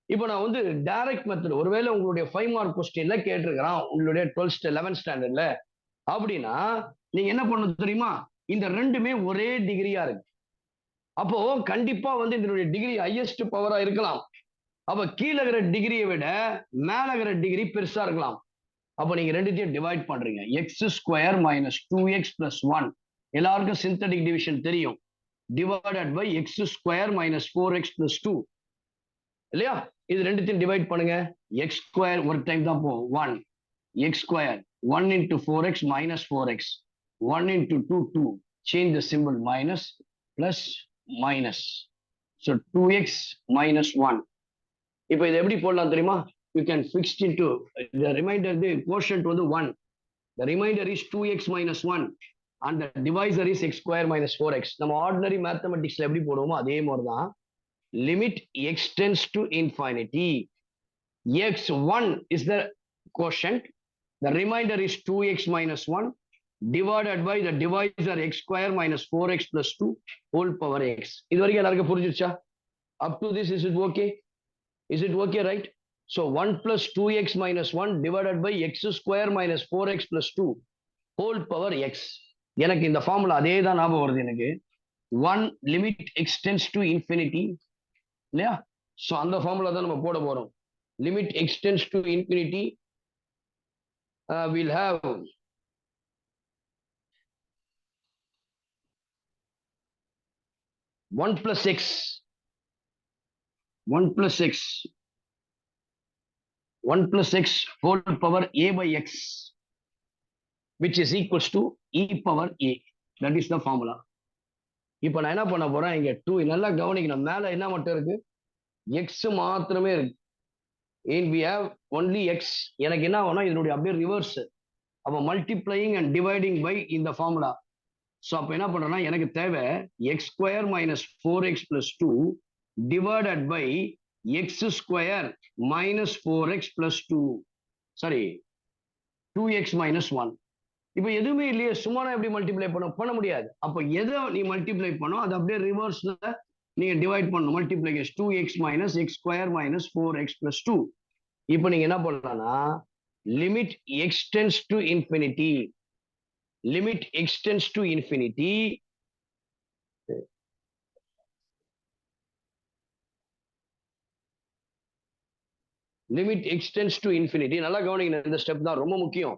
இப்போ நான் வந்து டைரக்ட் மெத்தட், ஒருவேளை உங்களுடைய 5 மார்க் கொஸ்டின்ல கேட்டிருக்கிறான் உங்களுடைய 12th 11th ஸ்டாண்டர்ட்ல அப்படின்னா நீங்க என்ன பண்ணணும் தெரியுமா? இந்த ரெண்டுமே ஒரே டிகிரியா இருக்கு. அப்போ கண்டிப்பா வந்து இதனுடைய டிகிரி ஹையஸ்ட் பவரா இருக்கலாம். அப்ப கீழே இருக்கிற டிகிரியை விட மேல இருக்கிற டிகிரி பெருசா இருக்கலாம். அப்ப நீங்க ரெண்டுத்தையும் டிவைட் பண்றீங்க. X square minus 2x plus 1 எல்லாருக்கும் சிந்தட்டிக் டிவிஷன் தெரியும். Divided by x square minus 4x plus 2 இல்லையா? இது ரெண்டுத்தையும் டிவைட் பண்ணுங்க. எக்ஸ் ஸ்கொயர் ஒரு டைம் தான் போகும் 1 X square 1 into 4x minus 4x 1 into 2 2 change the symbol minus plus minus so 2x minus 1. இப்போ இது எப்படி போடலாம் தெரியுமா? You can fix into the remainder, the quotient வந்து 1, the remainder is 2x minus 1 and the divisor is x square minus 4x. நம்ம ordinary மேத்தமெட்டிக்ஸ்ல எப்படி போடுவோமோ அதே மாதிரி தான். லிமிட் x tends to infinity, x1 is the quotient, the remainder is 2x minus 1 divided by the divisor x square minus 4x plus 2 whole power x. இது வரைக்கும் எல்லாருக்கும் புரிஞ்சிருச்சா? Up to this, is it okay? Is it okay, right? So 1 plus 2x minus 1 divided by x square minus 4x plus 2 whole power x. எனக்கு இந்த formula அதே தான் ஞாபகம் வருது எனக்கு. 1 limit x tends to infinity இல்லையா? ஸோ அந்த formula தான் நம்ம போட போறோம். limit x tends to infinity we'll have one plus x whole power a by x which is equals to e power a. That is the formula. இப்போ நான் என்ன பண்ண போறேன், இங்க 2 நல்லா கவனிக்கணும். மேல என்ன மட்டும் இருக்கு? x மாத்திரமே இருக்கு. and we have only x. எனக்கு என்ன ஆகும்னா இதனுடைய அப்படியே ரிவர்ஸ். அப்ப மல்டிப்ளையிங் அண்ட் டிவைடிங் பை இந்த ஃபார்முலா. ஸோ அப்போ என்ன பண்றேன்னா எனக்கு தேவை x square minus 4x plus 2 divided by x square minus 4x plus 2 sorry 2x minus 1. இப்போ எதுவுமே இல்லையே, சும்மா எப்படி மல்டிப்ளை பண்ண முடியாது. அப்போ எதை நீ மல்டிப்ளை பண்ணோம் அது அப்படியே ரிவர்ஸ்ல நீங்க டிவைட் பண்ணணும். Multiplication 2x minus X square minus 4x plus 2. இப்போ நீங்க என்ன பண்ணலாம்னா limit x tends to infinity, limit x tends to infinity limit x tends to infinity. நல்லா கவனிக்கணும், இந்த ஸ்டெப் தான் ரொம்ப முக்கியம்.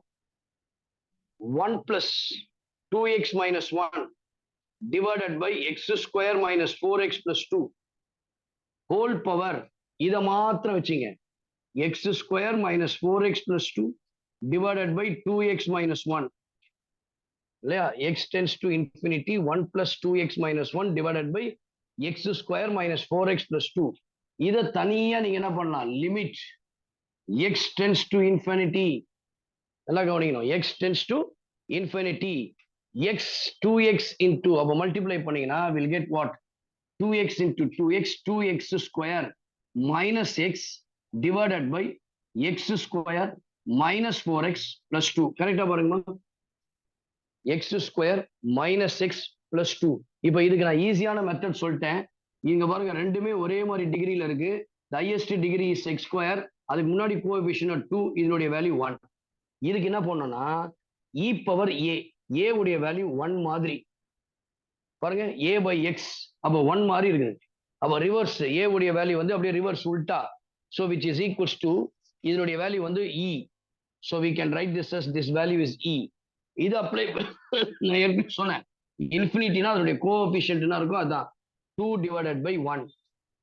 1 plus 2x minus 1 divided by x square minus 4x plus 2 whole power இதை மாத்திரம் வச்சுங்க. x square minus 4x plus 2 divided by 2x minus 1 இல்லையா? x tends to infinity 1 plus 2x minus 1 divided by x square minus 4x plus 2. இதை தனியா நீங்க என்ன பண்ணலாம், limit x tends to infinity. நல்லா கவனிக்கணும், x tends to infinity x 2x into அப்ப multiply பண்ணீங்கன்னா will get what? 2x into 2x square minus x divided by x square minus 4x plus 2. கரெக்டா பாருங்கம்மா, x square minus x plus 2. இப்போ இதுக்கு நான் ஈஸியான மெத்தட் சொல்லிட்டேன். இங்க பாருங்க ரெண்டுமே ஒரே மாதிரி டிகிரியில இருக்கு. the highest degree is x square, அதுக்கு முன்னாடி கோஎஃபிஷியன்ட் 2, இதனுடைய வேல்யூ 1. இதுக்கு என்ன பண்ணணும்னா e பவர் a உடைய வேல்யூ 1 மாதிரி பாருங்க, a by x அப்ப 1 மாதிரி இருக்குது. அப்ப ரிவர்ஸ் a உடைய வேல்யூ வந்து அப்படியே ரிவர்ஸ் உல்டா, so which is equals to இதனுடைய வேல்யூ வந்து e, so we can write this as this value is e. இது அப்ளை நான் ஏற்கனவே சொன்னேன், இன்ஃபினிட்டினா அதனுடைய கோஎஃபிஷியன்ட்னா இருக்கும், அதான் 2 divided by 1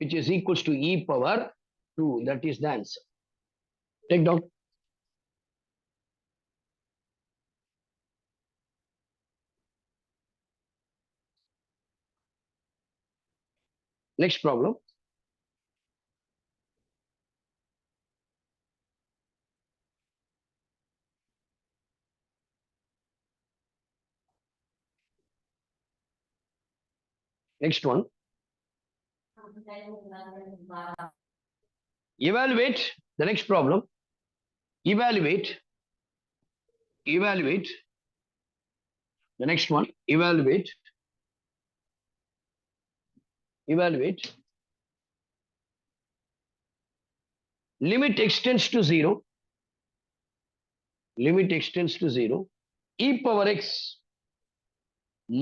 which is equals to e power 2. That is the answer. Take down. Next problem. Next one. Evaluate the next problem. Evaluate the next one. Evaluate limit x tends to 0, e power x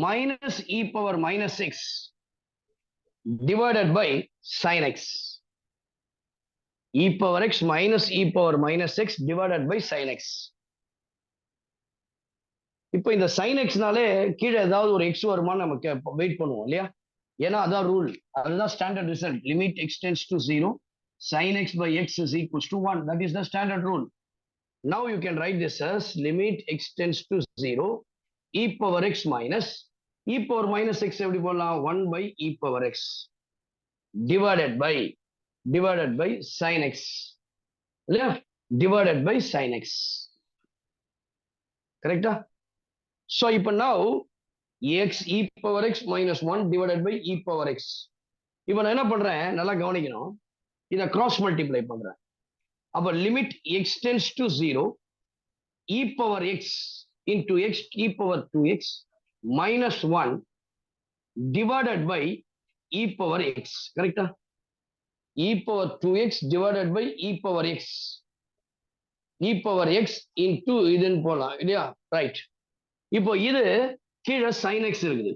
minus e power minus x divided by sin x. e power x minus e power minus x divided by sin x. இப்போ இந்த sin xனாலே கீழே ஏதாவது ஒரு x வருமான்னு நமக்கு wait பண்ணுவோம் இல்லையா? ஏன்னா அதான் ரூல், அதுதான் standard result. Limit x tends to 0, sin x by x is equals to 1. That is the standard rule. Now you can write this as limit x tends to 0, e power x minus x எப்படி போடலாம்? 1 by e power x divided by sin x இல்லையா? divided by sin x. கரெக்டா? So இப்போ now x e power x minus 1 divided by e power x. இப்போ நான் என்ன பண்றேன், நல்லா கவனிக்கணும், இதை cross multiply பண்றேன். அப்ப limit x tends to 0, e power x into x e power 2x minus 1 divided by e power x. கரெக்டா? e power 2x divided by e power x into இதுன்னு போலாம் இல்லையா? ரைட். இப்போ இது கீழே sin x இருக்குது.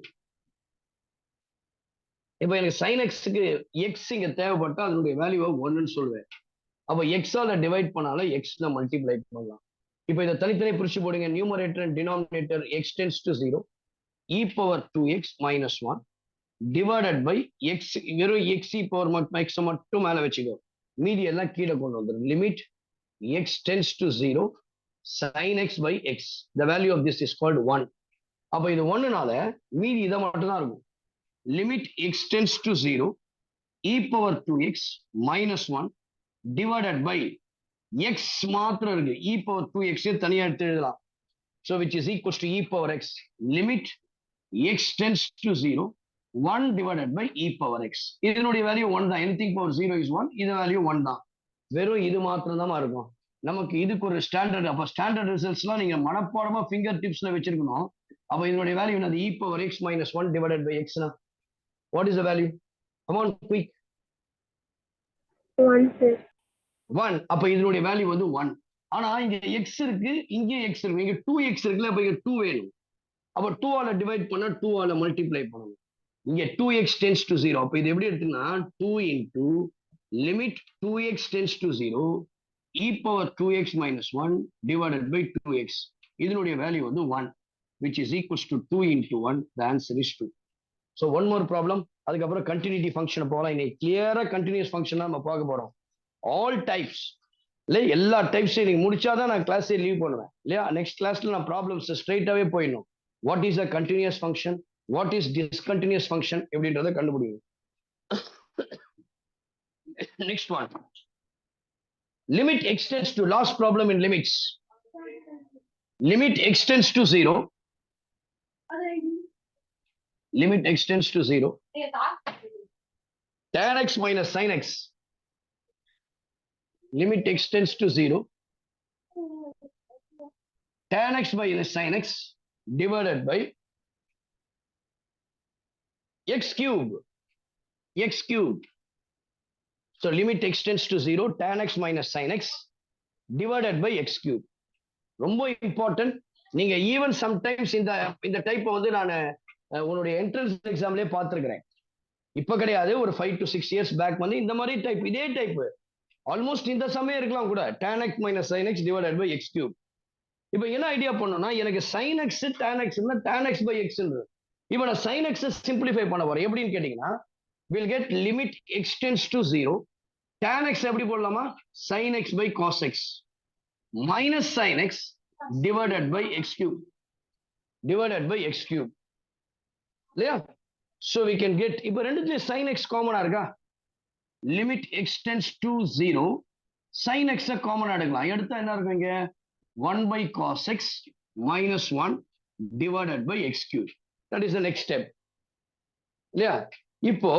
இப்போ எனக்கு sin xக்கு x இங்க தேவைப்பட்டா அதனுடைய வேல்யூ 1ன்னு சொல்லுவேன். அப்ப x ஆல டிவைட் பண்ணாலும் x ல மல்டிப்ளை பண்ணலாம். இப்போ இதை தனித்தனி பிரிச்சு போடுங்க. Numerator and denominator x tends to 0, e power 2x minus 1 divided by x, வெறும் x e power x மட்டும் மேல வச்சுக்கோ, மீதி எல்லாம் கீழே கொண்டு வந்துடும். Limit x tends to 0, sin x by x. The value of this is called 1. அப்ப இது 1னால மீதி இதை மட்டும் தான் இருக்கும். Limit x tends to 0, e power 2x minus 1 divided by x மாத்திரம் இருக்கு, e power 2x தனியா எடுத்து எழுதலாம். So which is equals to e power x. Limit x tends to 0, 1 divided by e power x. இதனுடைய value 1 தான். anything power 0 is 1. இது value 1 தான். வெறும் இது மாத்திரம் தான் இருக்கும். நமக்கு இதுக்கு ஒரு ஸ்டாண்டர்ட், அப்ப ஸ்டாண்டர்ட் ரிசல்ட்ஸ்லாம் நீங்க மனப்பாடமா ஃபிங்கர் டிப்ஸ்ல வச்சிருக்கணும். அப்ப இதனுடைய வேல்யூ என்னது? e power x minus 1 divided by x னா what is the value? Come on quick. 1 sir. 1. அப்ப இதனுடைய வேல்யூ வந்து 1. ஆனா இங்க x இருக்கு, இங்க x இருக்கு, இங்க 2x இருக்குல்ல, அப்ப இங்க 2 வேணும். அப்ப 2 ஆல டிவைட் பண்ணா 2 ஆல மல்டிப்ளை பண்ணணும். இங்க 2x tends to 0. அப்ப இது எப்படி எடுத்துனா 2 into limit 2x tends to 0, e power 2x minus 1 divided by 2x. இதனுடைய வேல்யூ வந்து 1, which is equals to 2 into 1. The answer is 2. So one more problem. அதுக்கப்புறம் கண்டினியூட்டி ஃபங்க்ஷன் போகலாம். இன்னைக்கு கிளியரா கண்டினியூஸ் ஃபங்க்ஷன் நம்ம பார்க்க போறோம். ஆல் டைப்ஸ் இல்லை, எல்லா டைப்ஸையும் நீங்க முடிச்சாதான் நான் கிளாஸே லீவ் பண்ணுவேன் இல்லையா? நெக்ஸ்ட் கிளாஸ்ல நான் ப்ராப்ளம்ஸ் ஸ்ட்ரெயிட்டாவே போயிடணும். What is a continuous function, what is discontinuous function எப்படின்றத கண்டுபிடிக்கணும். Next one, limit x tends to, last problem in limits. Limit x tends to 0, limit x tends to 0, tan x minus sin x. Limit x tends to 0, tan x minus sin x divided by x cube. So limit x tends to 0, tan x minus sin x divided by x cube. ரொம்ப important. நீங்க even sometimes இந்த டைப்பை வந்து நான் உன்னுடைய entrance எக்ஸாம்லயே பார்த்துருக்கிறேன். இப்ப கிடையாது, ஒரு 5 to 6 years பேக் வந்து இந்த மாதிரி டைப், இதே டைப் ஆல்மோஸ்ட் இந்த சமயம் இருக்கலாம் கூட, tan x minus sin x divided by x cube. இப்போ என்ன ஐடியா பண்ணோம்னா, எனக்கு sin x tan x tan x by x ன்றது. இப்போ நான் sin x சிம்பிளிஃபை பண்ண போறேன். எப்படின்னு கேட்டீங்கன்னா, we'll get limit x tends to 0, tan x எப்படி போடலாமா? sin x by cos x minus sin x divided by x cube இல்லையா? So we can get, இப்போ ரெண்டுத்துல sin x காமனா இருக்கா? limit x tends to 0, sin x காமனா எடுக்கலாம். எடுத்தா என்ன இருக்கும் இங்க? 1 by cos x minus 1 divided by x cube. That is the next step இல்லையா? இப்போ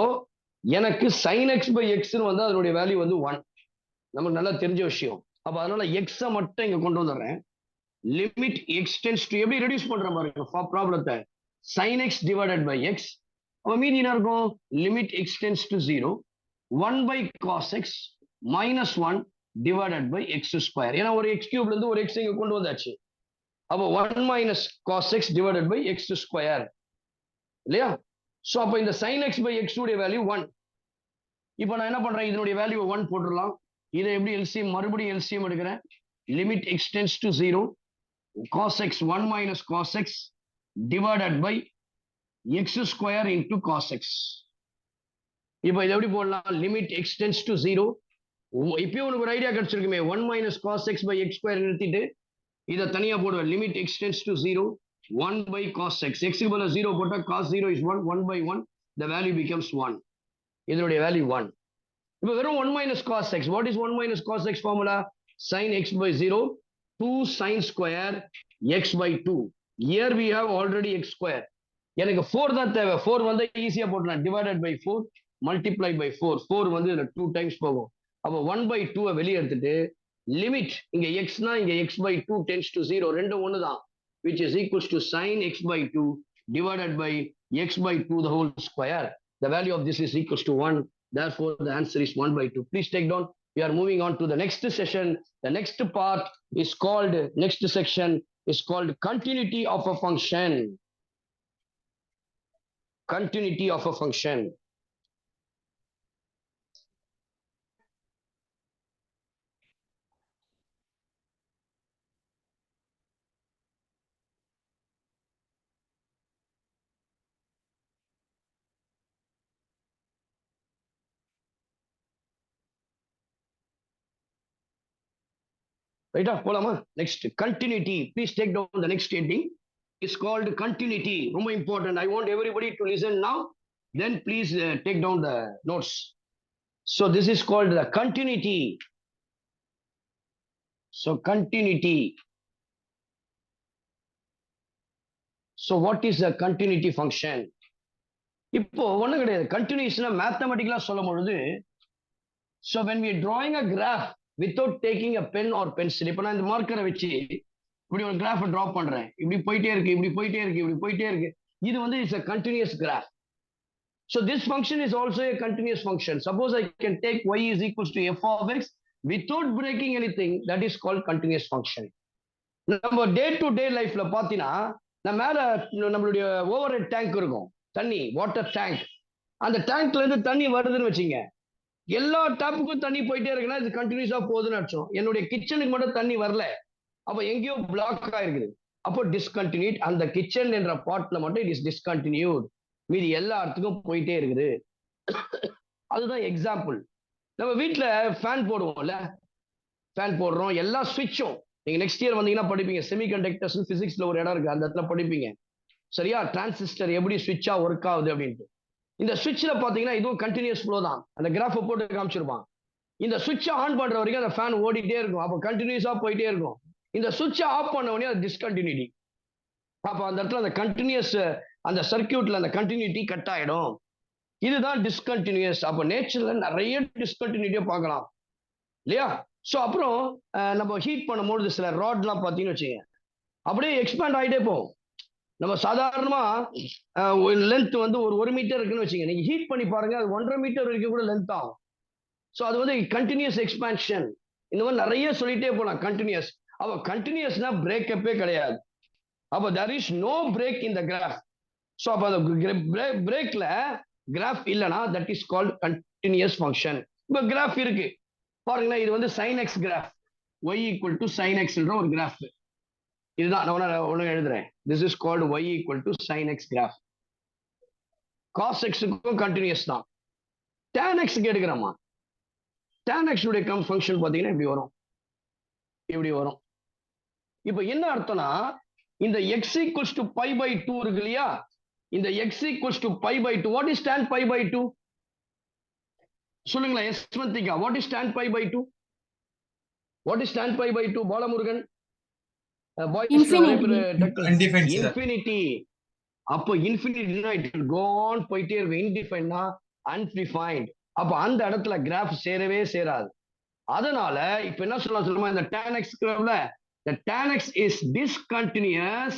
எனக்கு sin x by x வந்து அதனுடைய வேல்யூ வந்து 1, நமக்கு நல்லா தெரிஞ்ச விஷயம். அப்ப அதனால x மட்டும் இங்க கொண்டு வந்துடுறேன். லிமிட் x tends to, எப்படி ரெடியூஸ் பண்ற மாதிரி இருக்கும் ப்ராப்ளத்தை? sin x divided by x. அப்ப மீதி என்ன இருக்கும்? Limit x tends to 0, 1 by cos x minus 1 divided by x square. ஏன்னா ஒரு x cube இருந்து ஒரு x இங்க கொண்டு வந்தாச்சு. அப்ப 1 minus cos x divided by x square இல்லையா? சோ அப்ப இந்த sin x by x உடைய வேல்யூ 1. இப்போ நான் என்ன பண்றேன்? இதனுடைய வேல்யூ 1 போட்டுடலாம். இதை எப்படி எல்சிஎம் மறுபடியும் எல்சிஎம் எடுக்கிறேன். Limit x tends to 0 cos x 1 minus cos x divided by x square into cos x. இப்போ இதை எப்படி போடலாம்? Limit x tends to 0. இப்பயும் உனக்கு ஒரு idea கிடைச்சிருக்குமே, 1 minus cos x by x square நிறுத்திட்டு இதை தனியா போடுவேன். Limit x tends to 0 1 by cos x. x க்கு பதிலா 0 போட்டா cos 0 is 1, 1 by 1 the value becomes 1. இதனுடைய வேல்யூ 1. இப்போ வெறும் 1 minus cos x. What is 1 minus cos x formula? Sin x by 0 2 sin square x by 2. Here we have already x square. எனக்கு 4 தான் தேவை. 4 வந்து ஈஸியா போடலாம். Divided by 4 multiply by 4. 4 வந்து இதுல 2 டைம்ஸ் போகும். அப்போ 1 by 2 வெளியே எடுத்துட்டு லிமிட் இங்க xனா இங்க x by 2 tends to 0. ரெண்டும் ஒன்று தான். Which is equals to sin x by 2 divided by x by 2 the whole square. The value of this is equals to 1. Therefore, the answer is 1 by 2. Please take down. We are moving on to the next session. The next part is called, next section is called continuity of a function. Continuity of a function. ரைட்டா போலாமா? Next continuity. Please take down the next heading is called continuity. ரொம்ப important. I want everybody to listen now. Then please take down the notes. So this is called the continuity. So continuity. So what is the continuity function? இப்போ ஒன்றும் கிடையாது. கண்டினியூஸ்னா மேத்தமெட்டிக்கலா சொல்லும் பொழுது, so when we drawing a graph without taking a pen or pencil, இப்போ நான் இந்த மார்க்கரை வச்சு இப்படி ஒரு கிராஃபை டிரா பண்றேன். இப்படி போயிட்டே இருக்கு, இப்படி போயிட்டே இருக்கு, இப்படி போயிட்டே இருக்கு. இது வந்து it's a continuous graph. So this function is also a continuous function. Suppose I can take y is equals to f of x without breaking anything, that is called continuous function. நம்ம day to day லைஃப்ல பாத்தீங்கன்னா, நம்ம மேல நம்மளுடைய over head tank இருக்கும், தண்ணி water tank. அந்த டேங்க்ல இருந்து தண்ணி வருதுன்னு வச்சுங்க, எல்லா டேப்புக்கும் தண்ணி போயிட்டே இருக்குன்னா இது கண்டினியூஸா போகுதுன்னு அர்த்தம். என்னுடைய கிச்சனுக்கு மட்டும் தண்ணி வரல, அப்ப எங்கேயோ பிளாக் ஆயிருக்குது, அப்போ டிஸ்கண்டினியூட். அந்த கிச்சன் என்ற பார்ட்ல மட்டும் இட் இஸ் டிஸ்கண்டினியூட். மீதி எல்லா இடத்துக்கும் போயிட்டே இருக்குது. அதுதான் எக்ஸாம்பிள். நம்ம வீட்டுல ஃபேன் போடுவோம்ல, ஃபேன் போடுறோம், எல்லா சுவிட்சும் நீங்க நெக்ஸ்ட் இயர் வந்தீங்கன்னா படிப்பீங்க. செமிகண்டக்டர்ஸ் பிசிக்ஸ்ல ஒரு இடம் இருக்கு, அந்த இடத்துல படிப்பீங்க. சரியா? டிரான்சிஸ்டர் எப்படி சுவிட்சா ஒர்க் ஆகுது அப்படின்ட்டு. இந்த சுவிட்ச்ல பாத்தீங்கன்னா இதுவும் கண்டினியூஸ் ஃப்ளோ தான். அந்த கிராஃபை போட்டு காமிச்சிருப்பான். இந்த சுவிட்சை ஆன் பண்ற வரைக்கும் அந்த ஃபேன் ஓடிட்டே இருக்கும், அப்போ கண்டினியூஸா போயிட்டே இருக்கும். இந்த சுவிட்சை ஆஃப் பண்ண உடனே அது டிஸ்கண்டினியூட்டி. அப்போ அந்த இடத்துல அந்த கண்டினியூஸ், அந்த சர்க்கியூட்ல அந்த கண்டினியூட்டி கட் ஆயிடும். இதுதான் டிஸ்கண்டினியூஸ். அப்போ நேச்சர்ல நிறைய டிஸ்கண்டினியூட்டியை பார்க்கலாம் இல்லையா? ஸோ அப்புறம் நம்ம ஹீட் பண்ணும்போது சில ராட்லாம் பார்த்தீங்கன்னு வச்சுங்க, அப்படியே எக்ஸ்பேண்ட் ஆகிட்டே போகும். நம்ம சாதாரணமா லென்த் வந்து ஒரு மீட்டர் இருக்குன்னு வச்சுங்க, நீங்க ஹீட் பண்ணி பாருங்க, அது 1.5 மீட்டர் வரைக்கும் கூட லென்த் ஆகும். ஸோ அது வந்து கண்டினியூஸ் எக்ஸ்பான்ஷன். இந்த மாதிரி நிறைய சொல்லிட்டே போகலாம் கண்டினியூஸ். அப்போ கண்டினியூஸ்னா பிரேக்கப்பே கிடையாது. அப்போ there is no break in the graph. So அப்போ அந்த பிரேக்ல கிராஃப் இல்லைன்னா that is called continuous function. இப்போ கிராஃப் இருக்கு பாருங்களேன், இது வந்து sin x graph, y equal to sin x என்ற ஒரு கிராஃப். இதுதான் நான் ஒன்று எழுதுறேன். This is called y equal to sin x graph. cos x க்கும் கண்டினியூஸ் தான். tan x க்கு எடுக்கிறோமா, tan x உடைய ஃபங்க்ஷன் பார்த்தீங்கன்னா இப்படி வரும், இப்படி வரும். இப்போ என்ன அர்த்தம்னா, இந்த x equals to pi by 2 இருக்கு இல்லையா, இந்த x equals to pi by 2, what is tan pi by 2? சொல்லுங்களா யஸ்வந்திகா, what is tan pi by 2? What is tan pi by 2? Balamurugan, infinity. அப்போ இன்ஃபினிட்டினா இட் வில் கோ ஆன் போயிட்டே இருக்கும். இன்டிஃபைன்னா அன்டிஃபைன்ட். அப்போ அந்த இடத்துல கிராஃப் சேரவே சேராது. அதனால இப்ப என்ன சொல்லுமா, இந்த tan x கிராஃப்ல the tan x is discontinuous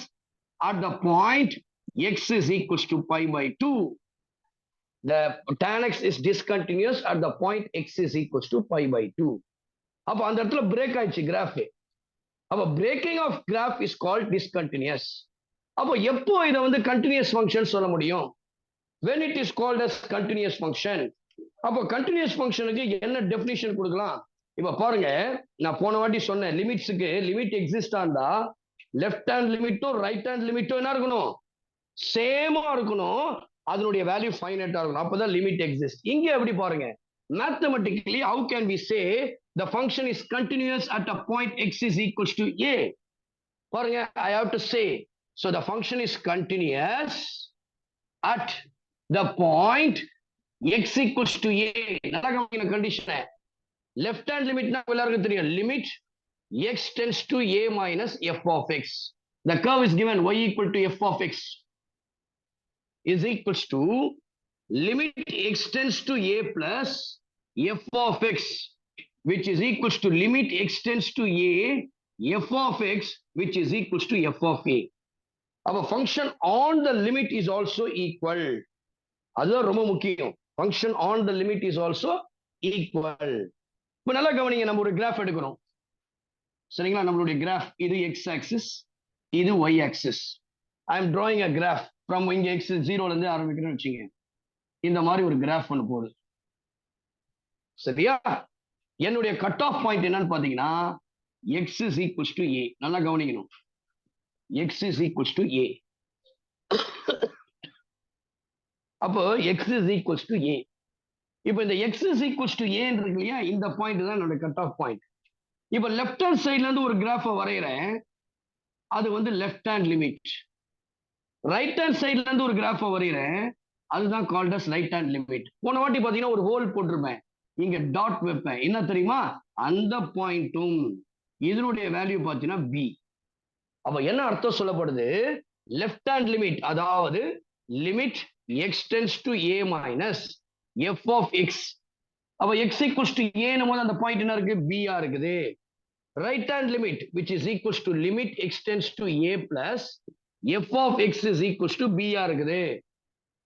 at the point x is equals to pi by 2. The tan x is discontinuous at the point x is equals to pi by 2. அப்போ அந்த இடத்துல பிரேக் ஆயிடுச்சு graph. அப்போ breaking of graph is called discontinuous. அப்போ எப்போ இதை வந்து continuous function சொல்ல முடியும்? when it is called as continuous function. அப்போ கண்டினியூஸ் ஃபங்க்ஷனுக்கு என்ன டெஃபினிஷன் கொடுக்கலாம்? இப்ப பாருங்க, நான் போன வாட்டி சொன்னேன் லிமிட்ஸுக்கு லிமிட் எக்ஸிஸ்ட் ஆண்டா லெஃப்ட் ஹேண்ட் லிமிட்டும் ரைட் ஹேண்ட் லிமிட்டும் என்ன இருக்கணும், சேமா இருக்கணும். அதனுடைய வேல்யூ ஃபைனைட்டா இருக்கணும். அப்பதான் லிமிட் எக்ஸிஸ்ட். இங்க எப்படி பாருங்க, mathematically how can we say the function is continuous at a point x is equals to a? பாருங்க, I have to say, so the function is continuous at the point x equals to a. நல்லா கவனிங்க condition. Left hand லிமிட்னா எல்லாருக்கும் தெரியும், limit x tends to a minus f of x. The curve is given y equal to f of x is equals to limit x tends to a plus f of x, which is equals to limit x tends to a f of x, which is equals to f of a. Our function on the limit is also equal. அதுதான் ரொம்ப முக்கியம். function on the limit is also equal. இப்போ நல்லா கவனிங்க, நம்ம ஒரு graph எடுக்கிறோம் சரிங்களா. நம்மளுடைய கிராஃப் இது x axis, இது y axis. I am drawing a graph from இங்க x 0ல இருந்து ஆரம்பிக்கிறேன்னு வச்சுங்க. இந்த மாதிரி ஒரு கிராஃப் ஒன்று போகுது சரியா. என்னுடைய கட் ஆஃப் பாயிண்ட் என்னன்னு பாத்தீங்கன்னா x is equals to a. நல்லா கவனிக்கணும், x is equals to a. அப்போ x is equals to a. இப்போ இந்த x is equals to a இருக்கு இல்லையா, இந்த பாயிண்ட் தான் என்னோட கட் ஆஃப் பாயிண்ட். இப்போ லெஃப்ட் ஹேண்ட் சைட்ல இருந்து ஒரு கிராஃப வரைகிறேன், அது வந்து left hand limit. Right hand சைட்ல இருந்து ஒரு கிராஃப வரைகிறேன், அதுதான் called as right hand limit. போன வாட்டி பாத்தீங்கன்னா ஒரு ஹோல் போட்டிருப்பேன், இங்க டாட் வைப்பேன். என்ன தெரியுமா, அந்த பாயிண்ட்டும் இதனுடைய வேல்யூ பாத்தீங்கன்னா b. அப்ப என்ன அர்த்தம் சொல்லப்படுது, லெஃப்ட் ஹேண்ட் லிமிட் அதாவது limit x tends to a minus f of x. அப்ப x equals to a னும் போது அந்த பாயிண்ட் என்ன இருக்கு, b ஆ இருக்குது. Right hand limit which is equals to limit x tends to a plus f of x is equals to b ஆ இருக்குது.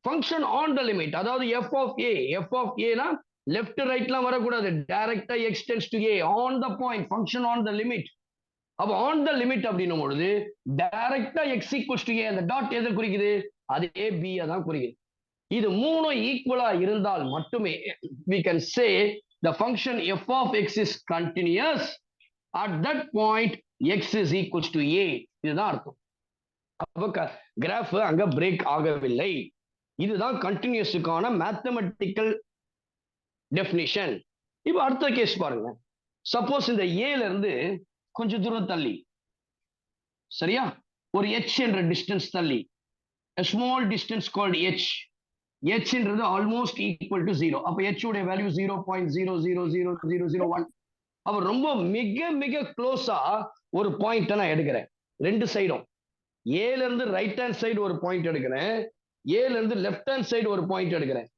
function on the limit அதாவது f of a னா left ரைட்லாம் வரக்கூடாது, டைரக்டா x tends to a on the point, function on the limit. அப்ப on the limit அப்படின்னும் பொழுது டைரக்டா x equals to a, அந்த டாட் எதை குறிக்குது, அது a b தான் குறிக்குது. இது மூணும் ஈக்குவலா இருந்தால் மட்டுமே we can say the function f of x is continuous at that point x is equals to a. இதுதான் அர்த்தம். அப்ப கிராஃப் அங்க பிரேக் ஆகவில்லை. இதுதான் கண்டினியூஸுக்கான மேத்தமெட்டிக்கல் டெஃபினிஷன். இப்போ அடுத்த கேஸ் பாருங்க. சப்போஸ் இந்த ஏல இருந்து கொஞ்சம் தூரம் தள்ளி சரியா ஒரு h என்ற டிஸ்டன்ஸ் தள்ளி, a small distance called h ன்றது ஆல்மோஸ்ட் ஈக்குவல் டு 0. அப்ப h உடைய வேல்யூ 0.000001. அப்ப ரொம்ப மிக மிக க்ளோஸா ஒரு பாயிண்ட் நான் எடுக்கிறேன். ரெண்டு சைடும் ஏல இருந்து ரைட் ஹேண்ட் சைடு ஒரு பாயிண்ட் எடுக்கிறேன், ஏல இருந்து லெஃப்ட் ஹேண்ட் சைடு ஒரு பாயிண்ட் எடுக்கிறேன்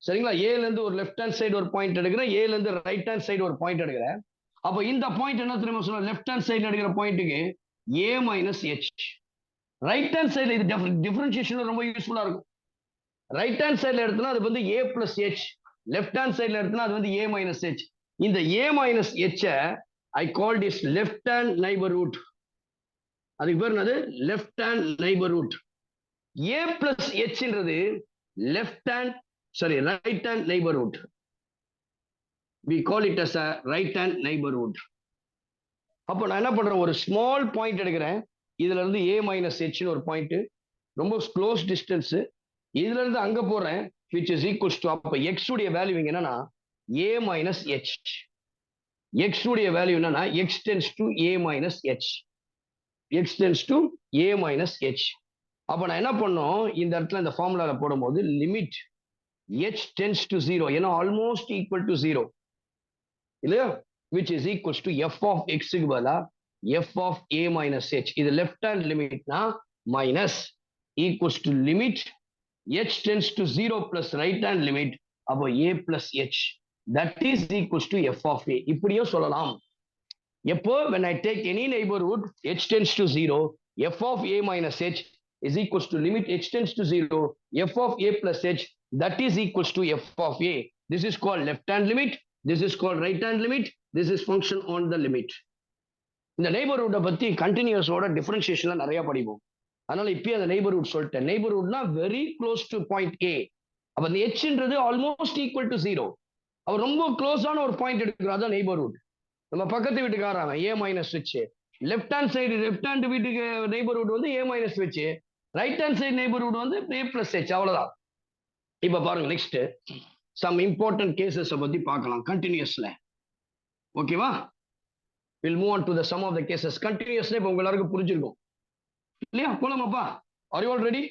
சரிங்களா. ஏல இருந்து ஒரு லெஃப்ட் ஹேண்ட் சைடு ஒரு பாயிண்ட் எடுக்கிறேன், ஏல இருந்து ரைட் ஹேண்ட் சைடு ஒரு பாயிண்ட் எடுக்கிறேன். அப்ப இந்த பாயிண்ட் என்ன தெரியுமா சொல்ல, லெஃப்ட் ஹேண்ட் சைடு எடுக்கிற பாயிண்ட்டுக்கு a minus h. Right hand சைடுல இது டிஃபரன்ஷியேஷன் ரொம்ப யூஸ்ஃபுல்லா இருக்கும். ரைட் ஹேண்ட் சைடுல எடுத்தனா அது வந்து a plus h, left hand சைடுல எடுத்தனா அது வந்து a minus h. இந்த a minus h I called is left hand neighborhood. அதுக்கு பேர் என்னது, left hand neighborhood. a plus h ன்றது left hand right hand neighborhood. We call it as a right hand neighborhood. அப்போ நான் என்ன பண்றேன், ஒரு ஸ்மால் பாயிண்ட் எடுக்கிறேன், இதுல இருந்து a minus h ஒரு பாயிண்ட், ரொம்ப க்ளோஸ் டிஸ்டன்ஸ். இதுல இருந்து அங்க போறேன் which is equals to, அப்ப x உடைய வேல்யூ என்னன்னா a minus h. x உடைய வேல்யூ என்னன்னா x tends to a minus h. x tends to a minus h. அப்ப நான் என்ன பண்ணோம், இந்த இடத்துல இந்த ஃபார்முலால போடும்போது லிமிட் h tends to 0, ஏன்னா ஆல்மோஸ்ட் ஈக்குவல் டு 0 இல்லையா, which is equals to f of x க்கு பதிலா f of a minus h. இது லெஃப்ட் ஹேண்ட் லிமிட்னா minus equals to limit h tends to 0 plus right hand limit, அப்போ a plus h that is equals to f of a. இப்படியும் சொல்லலாம். எப்போ when I take any neighborhood h tends to 0, f of a minus h is equals to limit h tends to 0, f of a plus h that is equals to f of a. This is called left hand limit, this is called right hand limit, this is function on the limit. இந்த நெய்பர்ஹுட்டை பத்தி கண்டினியூஸோட டிஃபரன்ஷியேஷன்ல நிறைய படிப்போம். அதனால இப்பயே அந்த neighbourhood சொல்லிட்டேன். நெய்பர்ஹுட்னா very close to point a. அப்ப இந்த hன்றது ஆல்மோஸ்ட் ஈக்குவல் டு 0. அவர் ரொம்ப க்ளோஸான ஒரு பாயிண்ட் எடுக்கிறோம், அதான் நெய்பர்ஹுட். நம்ம பக்கத்து வீட்டுக்காரன் ஏ மைனஸ் வச்சு, left hand side left hand வீட்டுக்கு நெய்பர்ஹுட் வந்து ஏ மைனஸ் வச்சு, ரைட் ஹேண்ட் சைடு நெய்பர்ஹுட் வந்து ஏ பிளஸ் ஹெச், அவ்வளவுதான். இப்ப பாருங்க நெக்ஸ்ட் சம் இம்பார்ட்டன்ட் கேசஸ் பத்தி பார்க்கலாம் கண்டினியூஸ்ல. ஓகேவா? Will move on to the sum of the cases. கண்டினியூஸ்ல இப்ப உங்களுக்கு புரிஞ்சிருக்கும் இல்லையா? போலாமாப்பா? Are you all ready?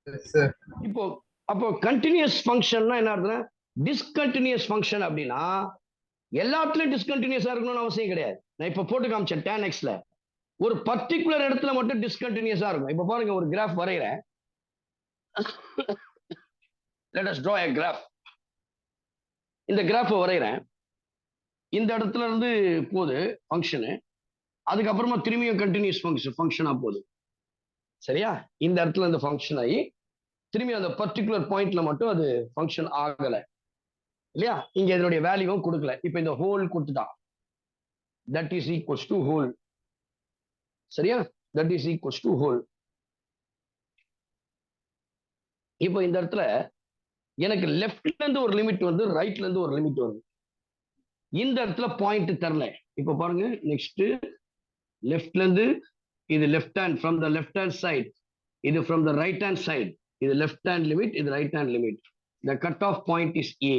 Yes, sir. இப்போ அப்போ கண்டினியூஸ் ஃபங்க்ஷன்னா என்ன அர்த்தம்? டிஸ்கண்டினியூஸ் ஃபங்க்ஷன் அப்படின்னா எல்லாத்துலயும் டிஸ்கண்டினியூஸா இருக்கணும்னு அவசியம் கிடையாது. நான் இப்ப போட்டு காமிச்சேன் tan xல ஒரு பர்டிகுலர் இடத்துல மட்டும் டிஸ்கண்டினியூஸா இருக்கும். இப்ப பாருங்க ஒரு கிராஃப் வரைகிறேன். let us draw a graph. இந்த கிராஃப் வரைகிறேன். இந்த இடத்துல இருந்து போகுது ஃபங்க்ஷனு, அதுக்கப்புறமா திரும்பியும் கண்டினியூஸ் ஃபங்க்ஷனா போகுது. சரியா? இந்த இடத்துல இந்த ஃபங்க்ஷன் ஆகி திரும்பி அந்த பர்டிகுலர் பாயிண்ட்ல மட்டும் அது ஃபங்க்ஷன் ஆகல இல்லையா? இங்க இதனுடைய வேல்யூவும் கொடுக்கல. இப்ப இந்த ஹோல் கொடுத்துட்டான், that is equals to whole. சரியா? That is equals to whole. இப்போ இந்த இடத்துல எனக்கு லெஃப்ட்ல இருந்து ஒரு லிமிட் வந்து, ரைட்ல இருந்து ஒரு லிமிட் வருது. இந்த இடத்துல பாயிண்ட் தரல. இப்ப பாருங்க நெக்ஸ்ட் லெஃப்ட்ல இருந்து இது left hand, from the left hand side, இது from the right hand side, இது லெஃப்ட் ஹேண்ட் லிமிட், இது right hand limit. The cut off point is a.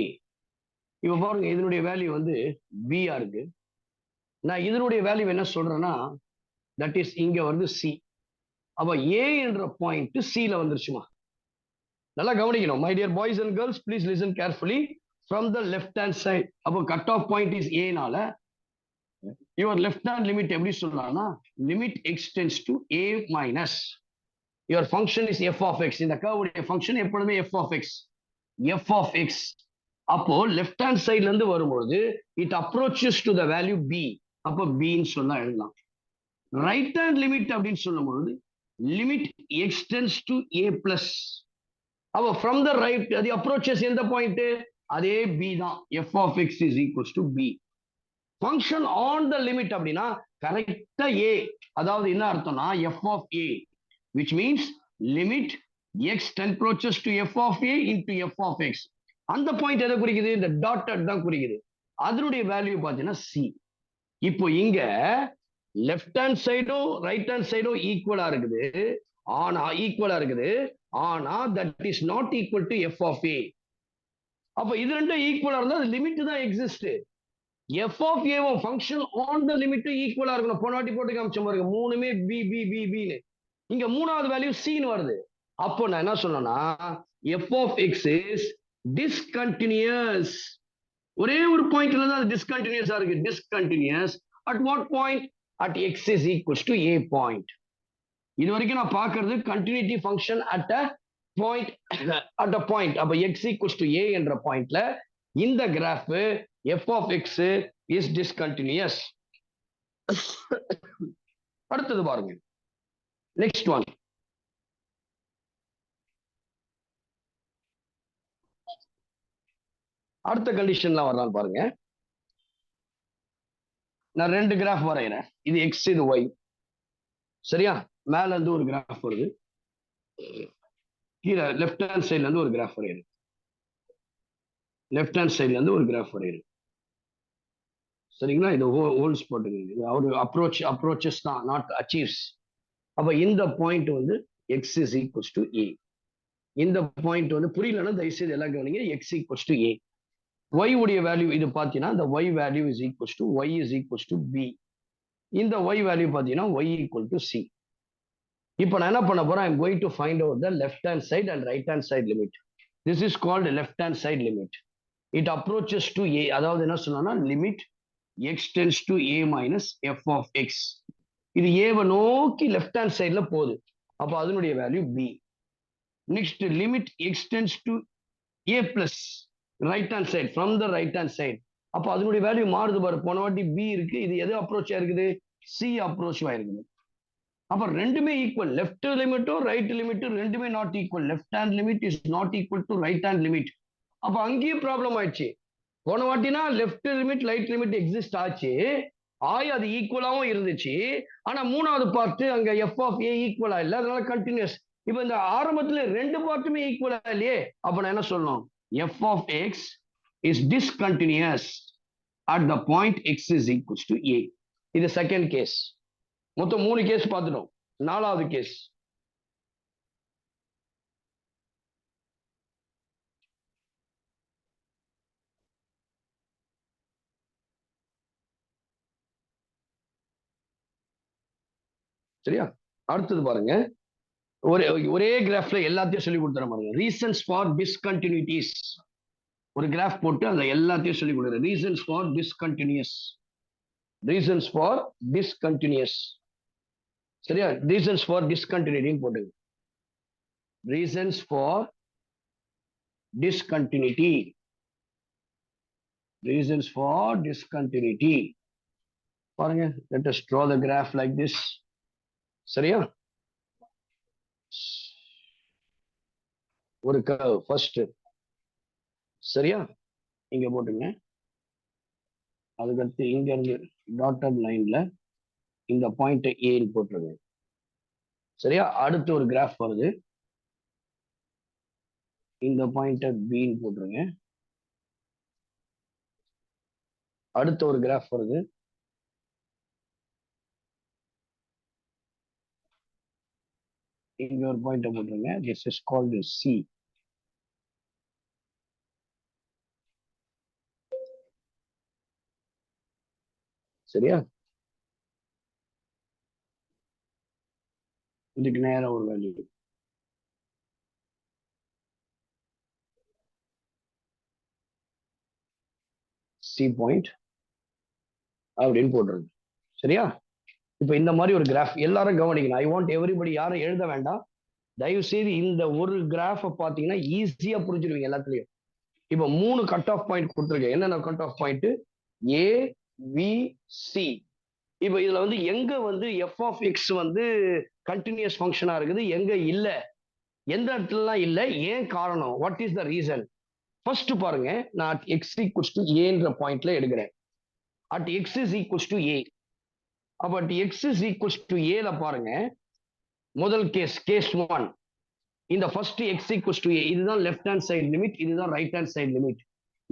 இப்ப பாருங்க இதனுடைய வேல்யூ வந்து பி ஆ இருக்கு. நான் இதனுடைய வேல்யூ என்ன சொல்றேன்னா தட் இஸ் இங்க வந்து சி. அப்ப ஏ என்ற பாயிண்ட் சில வந்துருச்சுமா. நல்லா கவனிக்கணும் my dear boys and girls, please listen carefully. From the left hand side, அப்போ கட் ஆஃப் பாயிண்ட் இஸ் ஏனால யுவர் லெஃப்ட் ஹேண்ட் லிமிட் எப்படி சொல்லலாம்னா limit x tends to a minus your function is f of x. இந்த கர்வுடைய function எப்பொழுதுமே f of x. F of x அப்போ left hand சைட்ல இருந்து வரும்போது it approaches to the value b. அப்போ பின்னு சொல்ல எழுதலாம். ரைட் ஹேண்ட் லிமிட் அப்படின்னு சொல்லும்போது limit x tends to a plus. அப்போ ஃப்ரம் த ரைட் அது அப்ரோச்சஸ் எந்த பாயிண்ட்? அதே பி தான். F of x is equals to b. Function on the limit அப்படின்னா கரெக்டா ஏ, அதாவது என்ன அர்த்தம்னா f of a, which means limit x approaches to f of a into f of x. அந்த point எதை குறிக்குது? இந்த டாட்டட் தான் குறிக்குது. அதனுடைய வேல்யூ பார்த்தீங்கன்னா சி. இப்போ இங்க லெஃப்ட் ஹேண்ட் சைடும் ரைட் ஹேண்ட் சைடும் ஈக்குவலா இருக்குது, ஆனா that is not equal to f of a. அப்ப இது ரெண்டும் ஈக்குவலா இருந்தா அது லிமிட் தான் எக்ஸிஸ்ட். எஃப் ஆஃப் ஏவும் ஃபங்க்ஷன் ஆன் த லிமிட் ஈக்குவலா இருக்கணும். போன வாட்டி போட்டு காமிச்ச பாருங்க, மூணுமே பி பி பி பின்னு. இங்க மூணாவது வேல்யூ சீன்னு வருது. அப்போ நான் என்ன சொன்னேன்னா f of x is discontinuous. ஒரே ஒரு பாயிண்ட்ல தான் அது டிஸ்கண்டினியூஸா இருக்கு. Discontinuous at what point? At x is equals to a point. இது வரைக்கும் நான் பார்க்கிறது continuity function at a point, at a point. அப்ப எக்ஸ் ஈக்குவல்ஸ் டு ஏ என்ற பாயிண்ட்ல இந்த graph f of x is discontinuous. அடுத்தது பாருங்க நெக்ஸ்ட் ஒன். அடுத்த கண்டிஷன்லாம் வரலாம் பாருங்க. நான் ரெண்டு கிராஃப் வரைகிறேன். இது எக்ஸ், இது ஒய். சரியா? மேல இருந்து ஒரு கிராஃப் வருது, கீழே லெஃப்ட் ஹேண்ட் சைட்ல இருந்து ஒரு கிராஃப் வரைகிறேன். லெஃப்ட் ஹேண்ட் சைட்ல இருந்து ஒரு கிராஃப் வரைகிறேன். சரிங்களா? இது ஹோல்ஸ் போட்டுங்க. ஒரு அப்ரோச்சஸ் தான், நாட் அச்சீவ்ஸ். அப்ப இந்த பாயிண்ட் வந்து x is equals to a. இந்த பாயிண்ட் வந்து புரியலன்னா தயவுசெய்து எல்லாம் கவனிங்க. X equals to a. y உடைய வேல்யூ இது பார்த்தீங்கன்னா இந்த y value is equals to y is equals to b. இந்த y வேல்யூ பார்த்தீங்கன்னா y ஈக்குவல் டு c. இப்போ நான் என்ன பண்ண போறேன்? I am going to find out the left hand side and right hand side limit. This is called left hand side limit. It approaches to a, அதாவது என்ன சொன்னா limit x tends to a minus f of x. இது ஏவை நோக்கி left hand சைட்ல போகுது. அப்போ அதனுடைய value b. Next limit x tends to a plus right hand side, from the right hand side. அப்போ அதனுடைய வேல்யூ மாறுது பாரு. போன வாட்டி b இருக்கு, இது எது அப்ரோச் ஆயிருக்குது? c அப்ரோச் ஆயிருக்குது. அப்ப ரெண்டுமே ஈக்குவல். லெஃப்ட் லிமிட்டும் ரைட் லிமிட்டும் ரெண்டுமே not equal. Left hand limit is not equal to right hand limit. அப்ப அங்கேயும் ப்ராப்ளம் ஆயிடுச்சு. போன வாட்டினா left limit right limit exist ஆச்சு, அது ஈக்குவலாவும் இருந்துச்சு. ஆனா மூணாவது பார்ட் அங்க எஃப் ஆஃப் ஏ ஈக்குவலா இல்லை, அதனால கண்டினியூஸ். இப்போ இந்த ஆரம்பத்துல ரெண்டு பார்ட்டுமே ஈக்குவலா இல்லையே, அப்ப நான் என்ன சொல்லணும், f of x is discontinuous at the point x is equals to a. இது செகண்ட் கேஸ். மொத்தம் 3 கேஸ் பார்த்துட்டோம். நாலாவது கேஸ். சரியா? அடுத்தது பாருங்க, ஒரே கிராஃப்ல எல்லாத்தையும் சொல்லி கொடுத்துற பாருங்க. ரீசன்ஸ் ஃபார் டிஸ்கண்டினியூட்டிஸ் ஒரு கிராஃப் போட்டு அதுல எல்லாத்தையும் சொல்லி கொடுக்குறேன். Reasons for discontinues, reasons for discontinues. சரியா? ரீசன்ஸ் ஃபார் டிஸ்கண்டினியூட்டி போட்டுங்க. Reasons for discontinuity, reasons for discontinuity. பாருங்க, let us draw the graph like this. சரியா? ஒரு curve first. சரியா? இங்க போட்டுங்க. அதுக்கடுத்து இங்க இருந்து டாட்டட் லைன்ல இந்த பாயிண்ட் A போட்டுருங்க. சரியா? அடுத்து ஒரு கிராஃப் வருது, இந்த பாயிண்ட B போட்டுருங்க. அடுத்த ஒரு கிராஃப் வருது, இங்க ஒரு பாயிண்ட போட்டுருங்க. This is called C. சரியா? இதுக்கு நேரம் ஒரு வேல்யூ C பாயிண்ட் அப்படின்னு போட்டுருங்க. சரியா? இப்ப இந்த மாதிரி ஒரு கிராஃப் எல்லாரும் கவனிக்கணும். ஐ வாண்ட் எவ்ரிபடி, யாரும் எழுத வேண்டாம் தயவு செய்து. இந்த ஒரு கிராஃப பாத்தீங்கன்னா ஈஸியா புரிஞ்சிருவீங்க எல்லாத்துலயும். இப்ப 3 கட் ஆஃப் பாயிண்ட் கொடுத்துருக்கேன். என்னென்ன cut off point? A, B, C. இப்ப இதுல வந்து எங்க வந்து f of x வந்து கண்டினியூஸ் ஃபங்க்ஷனா இருக்குது, எங்க இல்ல, எந்த இடத்துலலாம் இல்ல, ஏன் காரணம், what is the reason? First பாருங்க, நான் x equals to a என்ற பாயிண்ட்ல எடுக்கிறேன். at x is equals to a. அப்ப at x is equals to a ல பாருங்க, முதல் கேஸ், கேஸ் 1, இந்த first x equals to a, இதுதான் லெஃப்ட் ஹேண்ட் சைடு லிமிட், இதுதான் ரைட் ஹேண்ட் சைடு லிமிட்.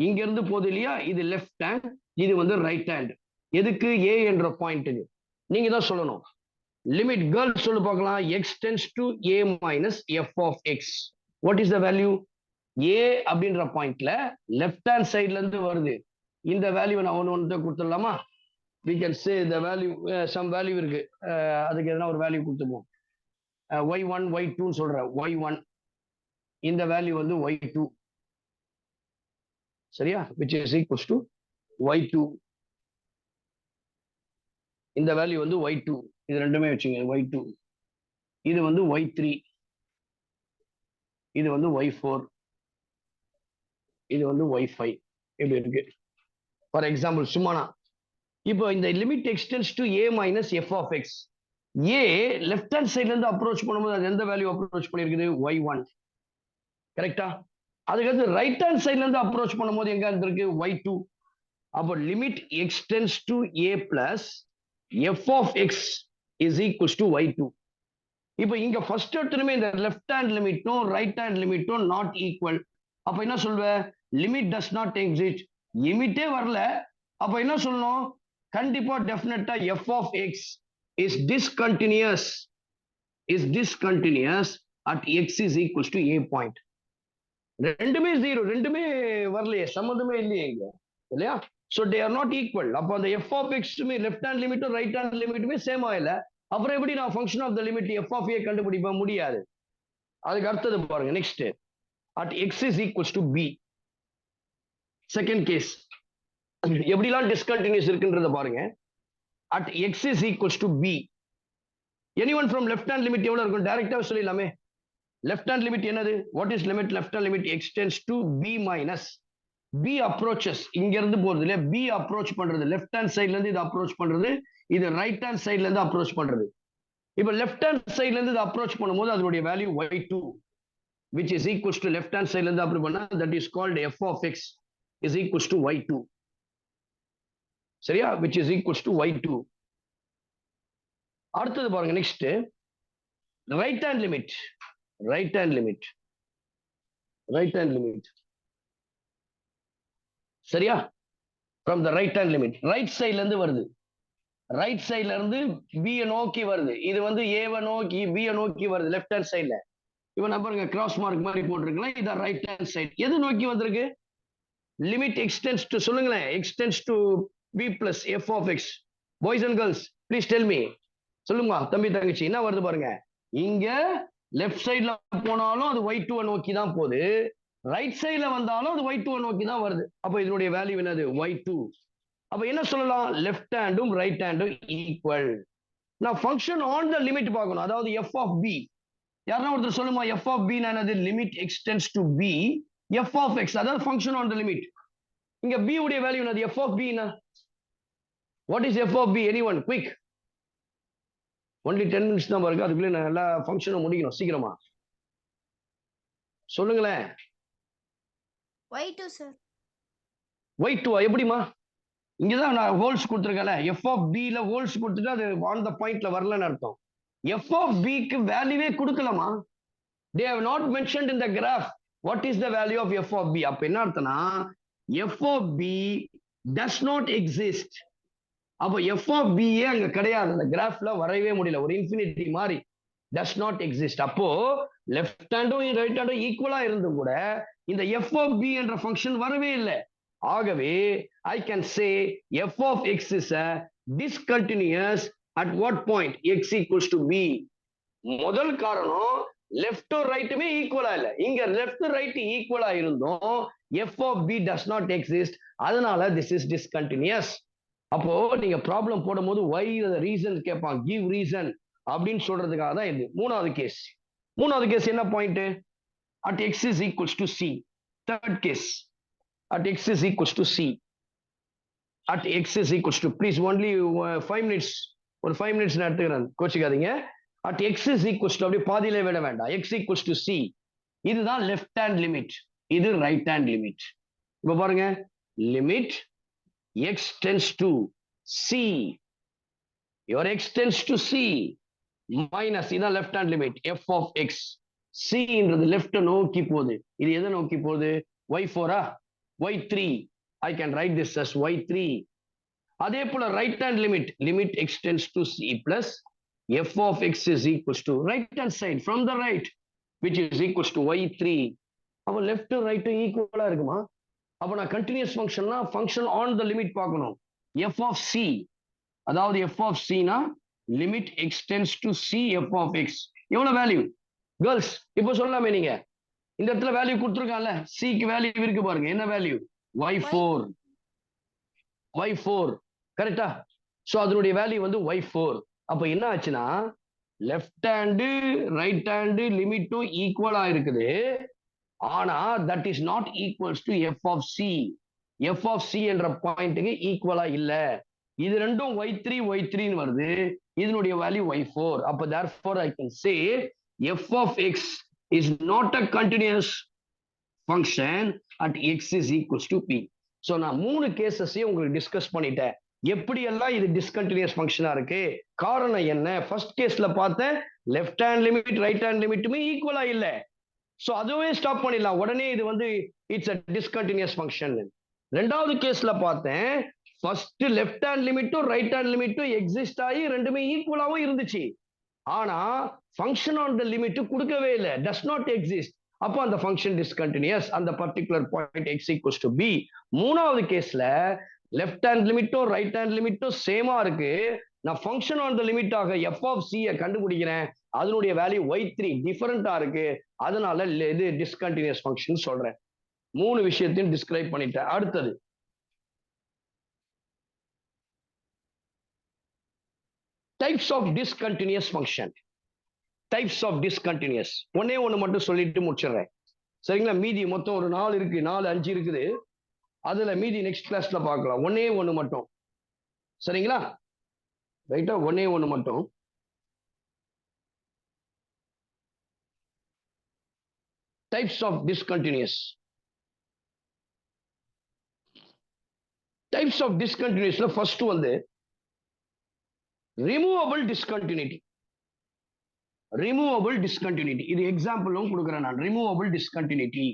இங்க இருந்து போகுது இல்லையா, இது லெஃப்ட் ஹேண்ட், இது வந்து ரைட் ஹேண்ட். எதுக்கு? a என்ற பாயிண்ட்டுக்கு. நீங்க தான் சொல்லணும். லிமிட் கேர்ள் சொல்லு பார்க்கலாம். x tends to a minus f of x. what is the value? a அப்படின்ற பாயிண்ட்ல லெஃப்ட் ஹேண்ட் சைடுல இருந்து வருது. இந்த வேல்யூ நான் ஒன்று கொடுத்துடலாமா? we can say the value, some value இருக்கு, அதுக்கு எதனா ஒரு வேல்யூ கொடுத்துப்போம். y1 y2 சொல்றேன். y1 இந்த வேல்யூ வந்து y2. சரியா? which is equals to y2. இந்த வேல்யூ வந்து y2. இது ரெண்டுமே வச்சுங்க, y2. இது வந்து y3, இது வந்து y4, இது வந்து y5. இப்படி இருக்கு. ஃபார் எக்ஸாம்பிள் சும்மானா, இப்போ இந்த limit x tends to a minus f of x. a left hand சைட்ல இருந்து அப்ரோச் பண்ணும்போது அது எந்த வேல்யூ அப்ரோச் பண்ணிருக்குது? y1. கரெக்டா? அதுக்கடுத்து ரைட் ஹேண்ட் சைட்ல இருந்து அப்ரோச் பண்ணும்போது எங்க இருந்திருக்கு? y2. அப்போ limit x tends to a plus f of x is equals to y2. இப்போ இங்க ஃபர்ஸ்ட் எடுத்துமே இந்த லெஃப்ட் ஹேண்ட் லிமிட்டும் ரைட் ஹேண்ட் லிமிட்டும் நாட் ஈக்குவல். அப்ப என்ன சொல்வ? Limit does not exist. லிமிட்டே வரல. அப்ப என்ன சொல்லணும்? கண்டிப்பா டெஃபினட்டா f of x is discontinuous at x is equals to a point. ரெண்டுமே ஜீரோ, ரெண்டுமே வரலையே, சம்மந்தமே இல்லையே இங்க, இல்லையா? so they are not equal. அப்ப அந்த f of x left hand லிமிட்டும் ரைட் ஹேண்ட் லிமிட்டுமே சேம் ஆயில. அப்புறம் எப்படி நான் function of the limit f of a கண்டுபிடிக்க முடியாது? அதுக்கு அடுத்தது பாருங்க, next at x is equals to b. Second case எப்படிலாம் டிஸ்கண்டினியூஸ் இருக்குன்றத பாருங்க. at x is equals to b. anyone from left hand limit எவ்வளவு இருக்கும்? டைரக்டா சொல்லிடலாமே. left hand limit என்னது? what is limit? left hand limit x tends to b minus b approaches. இங்க இருந்து போறது இல்ல, b approach பண்றது, லெஃப்ட் ஹேண்ட் சைடுல இருந்து இது அப்ரோச் பண்றது, இது ரைட் ஹேண்ட் சைடுல இருந்து அப்ரோச் பண்றது. இப்ப லெஃப்ட் ஹேண்ட் சைடுல இருந்து இது அப்ரோச் பண்ணும்போது அதனுடைய value y2, which is equals to left hand side ல இருந்து அப்ரோச் பண்ணா that is called f of x is equals to y2. சரியா? which is equals to y2. அடுத்தது பாருங்க, next right hand limit. Right hand limit, right hand limit. சரியா? From the right hand limit, right சைட்ல இருந்து வருது, right சைட்ல இருந்து B நோக்கி வருது. இது வந்து A நோக்கி B நோக்கி வருது லெஃப்ட் ஹேண்ட் சைட்ல. இவன் பாருங்க கிராஸ் மார்க் மாதிரி போட்டிருக்கலாம். இதான் ரைட் ஹேண்ட் சைடு. எது நோக்கி வந்திருக்கு? லிமிட் எக்ஸ்டென்ஸ் டு சொல்லுங்களேன். Extends to B plus f of x. Boys and girls please tell me. சொல்லுங்க தம்பி தங்கச்சி, என்ன வருது பாருங்க. இங்க லெஃப்ட் சைட்ல போனாலும் அது y2 நோக்கி தான் போகுது, ரைட் சைட்ல வந்தாலும் அது y2 நோக்கி தான் வருது. அப்ப இதனுடைய வேல்யூ என்னது? y2. அப்ப என்ன சொல்லலாம்? லெஃப்ட் ஹேண்டும் ரைட் ஹேண்டும் ஈக்குவல். நான் ஃபங்க்ஷன் ஆன் த லிமிட் பார்க்கணும். அதாவது f of b. யாரா ஒருத்தர் சொல்லுமா f of b என்னது? Limit x tends to b f of x, அதாவது ஃபங்க்ஷன் ஆன் த லிமிட். இங்க b உடைய வேல்யூ என்னது? f of b னா what is f of b? Anyone quick. Only 10 minutes தான் பாருங்க, அதுக்குள்ள நான் எல்லா ஃபங்க்ஷனும் முடிக்கணும் சீக்கிரமா. சொல்லுங்களேன். Y2 sir. y2 எப்படிமா? இங்கதான் நான் ஹோல்ஸ் கொடுத்துருக்கேன்ல, f of b ல ஹோல்ஸ் கொடுத்துட்டு அது ஆன் த பாயிண்ட்ல வரலன்னு அர்த்தம். f of b க்கு வேல்யூவே கொடுக்கலாமா? they have not mentioned in the graph what is the value of f of b. அப்ப என்ன அர்த்தம்னா f of b does not exist. அப்ப f of b அங்க கிடையாது, அந்த கிராஃப்ல வரவே முடியல, ஒரு இன்ஃபினிட்டி மாதிரி does not exist. அப்போ லெஃப்ட் ஹேண்டும் ரைட் ஹேண்டும் ஈக்குவலா இருந்தும் கூட இந்த f of b என்ற ஃபங்க்ஷன் வரவே இல்லை. ஆகவே I can say f of x is a discontinuous at what point? x equals to b. முதல் காரணம் லெஃப்ட் ரைட்டுமே ஈக்குவலா இல்ல. இங்க லெஃப்ட் ரைட் ஈக்குவலா இருந்தோம், f of b does not exist. அதனால this is discontinuous. அப்போ நீங்க ப்ராப்ளம் போடும்போது why ரீசன் கேட்பாங்க, give reason அப்படின்னு சொல்றதுக்காக தான் இது. மூணாவது கேஸ். மூணாவது கேஸ் என்ன point? at x is equals to c. third case at x is equals to c. at x is equals to, please only 5 minutes, ஒரு 5 minutes நான் எடுத்துக்கிறேன், கோச்சிக்காதீங்க. at x is equals to, அப்படியே பாதியிலே விட வேண்டாம், x equals to c. இதுதான் left hand limit, இது ரைட் ஹேண்ட் லிமிட். இப்ப பாருங்க, limit x tends to c, your x tends to c minus, இதான் left hand limit f of x. c ன்றது லெஃப்ட் நோக்கி போகுது, இது எதை நோக்கி போகுது? y4 y3. I can write this as y3. அதே போல right hand limit, limit extends to c plus f of x is equals to right hand side from the right, which is equals to y3. அப்ப left right ஈக்குவலா இருக்குமா? அப்ப நான் continuous ஃபங்க்ஷன்னா function on the limit பார்க்கணும். f of c, அதாவது f of c னா limit extends to c f of x. எவ்வளவு வேல்யூ கேர்ள்ஸ்? இப்போ சொல்லலாமே, நீங்க இந்த இடத்துல வேல்யூ கொடுத்துருக்கான்ல, c க்கு வேல்யூ இருக்கு பாருங்க, என்ன வேல்யூ? y4. y4 கரெக்டா? சோ அதனுடைய வேல்யூ வந்து y4. அப்ப என்ன ஆச்சுன்னா லெஃப்ட் ஹேண்டு ரைட் ஹேண்டு லிமிட்டும் ஈக்குவலா இருக்குது, ஆனா that is not equals to f of c. f of c என்ற பாயிண்ட்டுக்கு ஈக்குவலா இல்ல. இது ரெண்டும் y3 y3 ன்னு வருது, இதனுடைய வேல்யூ y4. அப்ப therefore I can say f of x is not a continuous function at x is equals to p. So நான் மூணு கேசஸையும் உங்களுக்கு டிஸ்கஸ் பண்ணிட்டேன், எப்படி எல்லாம் இது டிஸ்கண்டினியூஸ் ஃபங்க்ஷனா இருக்கு, காரணம் என்ன. ஃபர்ஸ்ட் கேஸ்ல பார்த்தேன் left hand limit right hand லிமிட்டுமே ஈக்குவலா இல்ல, சோ அதுவே ஸ்டாப் பண்ணிடலாம், உடனே இது வந்து இட்ஸ் a discontinuous function. ரெண்டாவது கேஸ்ல பார்த்தேன் ஃபர்ஸ்ட் லெஃப்ட் ஹேண்ட் லிமிட்டும் ரைட் ஹேண்ட் லிமிட்டும் எக்ஸிஸ்ட் ஆகி ரெண்டுமே ஈக்குவலாவும் இருந்துச்சு, ஆனா ஃபங்க்ஷன் ஆன் த லிமிட் கொடுக்கவே இல்லை, does not exist. அப்போ அந்த ஃபங்க்ஷன் டிஸ்கண்டினியூஸ், அந்த particular point x equals to b. மூணாவது கேஸ்ல லெஃப்ட் ஹேண்ட் லிமிட்டும் ரைட் ஹேண்ட் லிமிட்டும் சேமா இருக்கு, நான் ஃபங்க்ஷன் ஆன் த லிமிட் ஆக f of c கண்டுபிடிக்கிறேன், அதனுடைய வேல்யூ y3 டிஃபரெண்டா இருக்கு, அதனால இது டிஸ்கண்டினியூஸ் ஃபங்க்ஷன் சொல்றேன். மூணு விஷயத்தையும் டிஸ்கிரைப் பண்ணிட்டேன். அடுத்தது types of discontinuous function. Types of discontinuous ஒன்னே ஒண்ணு மட்டும் சொல்லிட்டு முடிச்சிடுறேன், சரிங்களா? மீதி மொத்தம் ஒரு 4 இருக்கு, 4 5 இருக்குது, அதுல மீதி நெக்ஸ்ட் கிளாஸ்ல பார்க்கலாம். ஒன்னே ஒண்ணு மட்டும், சரிங்களா? ரைட்டா, ஒன்னே ஒண்ணு மட்டும். Types of discontinuous. Types of டிஸ்கண்டினியூஸ்ல ஃபர்ஸ்ட் வந்து ரிமூவபிள் டிஸ்கண்டினியூட்டி. Removable discontinuity. இது எக்ஸாம்பிளும் கொடுக்குறேன் நான். Removable discontinuity.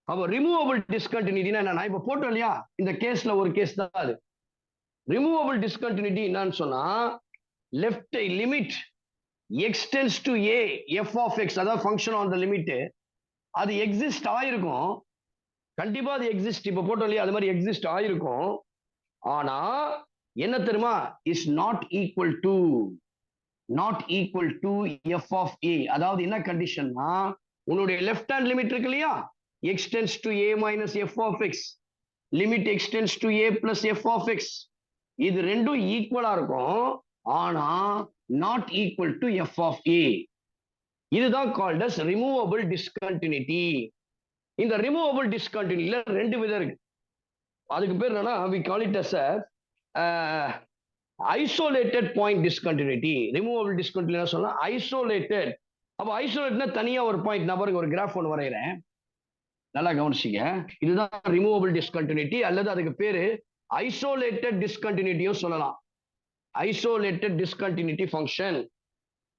அப்போ ரிமூவபிள் டிஸ்கண்டினியூட்டினா என்னன்னா, இப்போ போட்டோம் இல்லையா, இந்த கேஸ்ல ஒரு கேஸ் தான் அது. ரிமூவபிள் டிஸ்கண்டினியூட்டி என்னன்னு சொன்னா, left limit x tends to a f of x, அதாவது ஃபங்க்ஷன் ஆன் த லிமிட், அது எக்ஸிஸ்ட் ஆயிருக்கும். கண்டிப்பா அது எக்ஸிஸ்ட், இப்போ போட்டோம் இல்லையா, அது மாதிரி எக்ஸிஸ்ட் ஆயிருக்கும். ஆனா என்ன தெரியுமா, is not equal to f of a. அதாவது என்ன கண்டிஷன்னா, உன்னுடைய லெஃப்ட் ஹேண்ட் லிமிட் இருக்கு இல்லையா, x tends to a minus f of x, limit x tends to a plus f of x, இது ரெண்டும் ஈக்குவலா இருக்கும். ஆனா not equal to f of a. இதுதான் கால்ட் அஸ் ரிமூவபிள் டிஸ்கண்டினியூட்டி. இந்த ரிமூவபிள் டிஸ்கண்டினியூட்டில ரெண்டு விதம் இருக்கு. அதுக்கு பேர் என்னன்னா, we call it as a isolated point discontinuity. Removable discontinuity சொன்னா ஐசோலேட்டட். அப்ப ஐசோலேட்னா தனியா ஒரு பாயிண்ட். நான் பாருங்க ஒரு கிராஃப் ஒன்று வரைகிறேன், நல்லா கவனிச்சிங்க. இதுதான் ரிமூவபிள் டிஸ்கண்டினியூட்டி, அல்லது அதுக்கு பேரு ஐசோலேட்டட் டிஸ்கண்டினியூட்டியும் சொல்லலாம். ஐசோலேட்டட் டிஸ்கண்டினியூட்டி ஃபங்க்ஷன்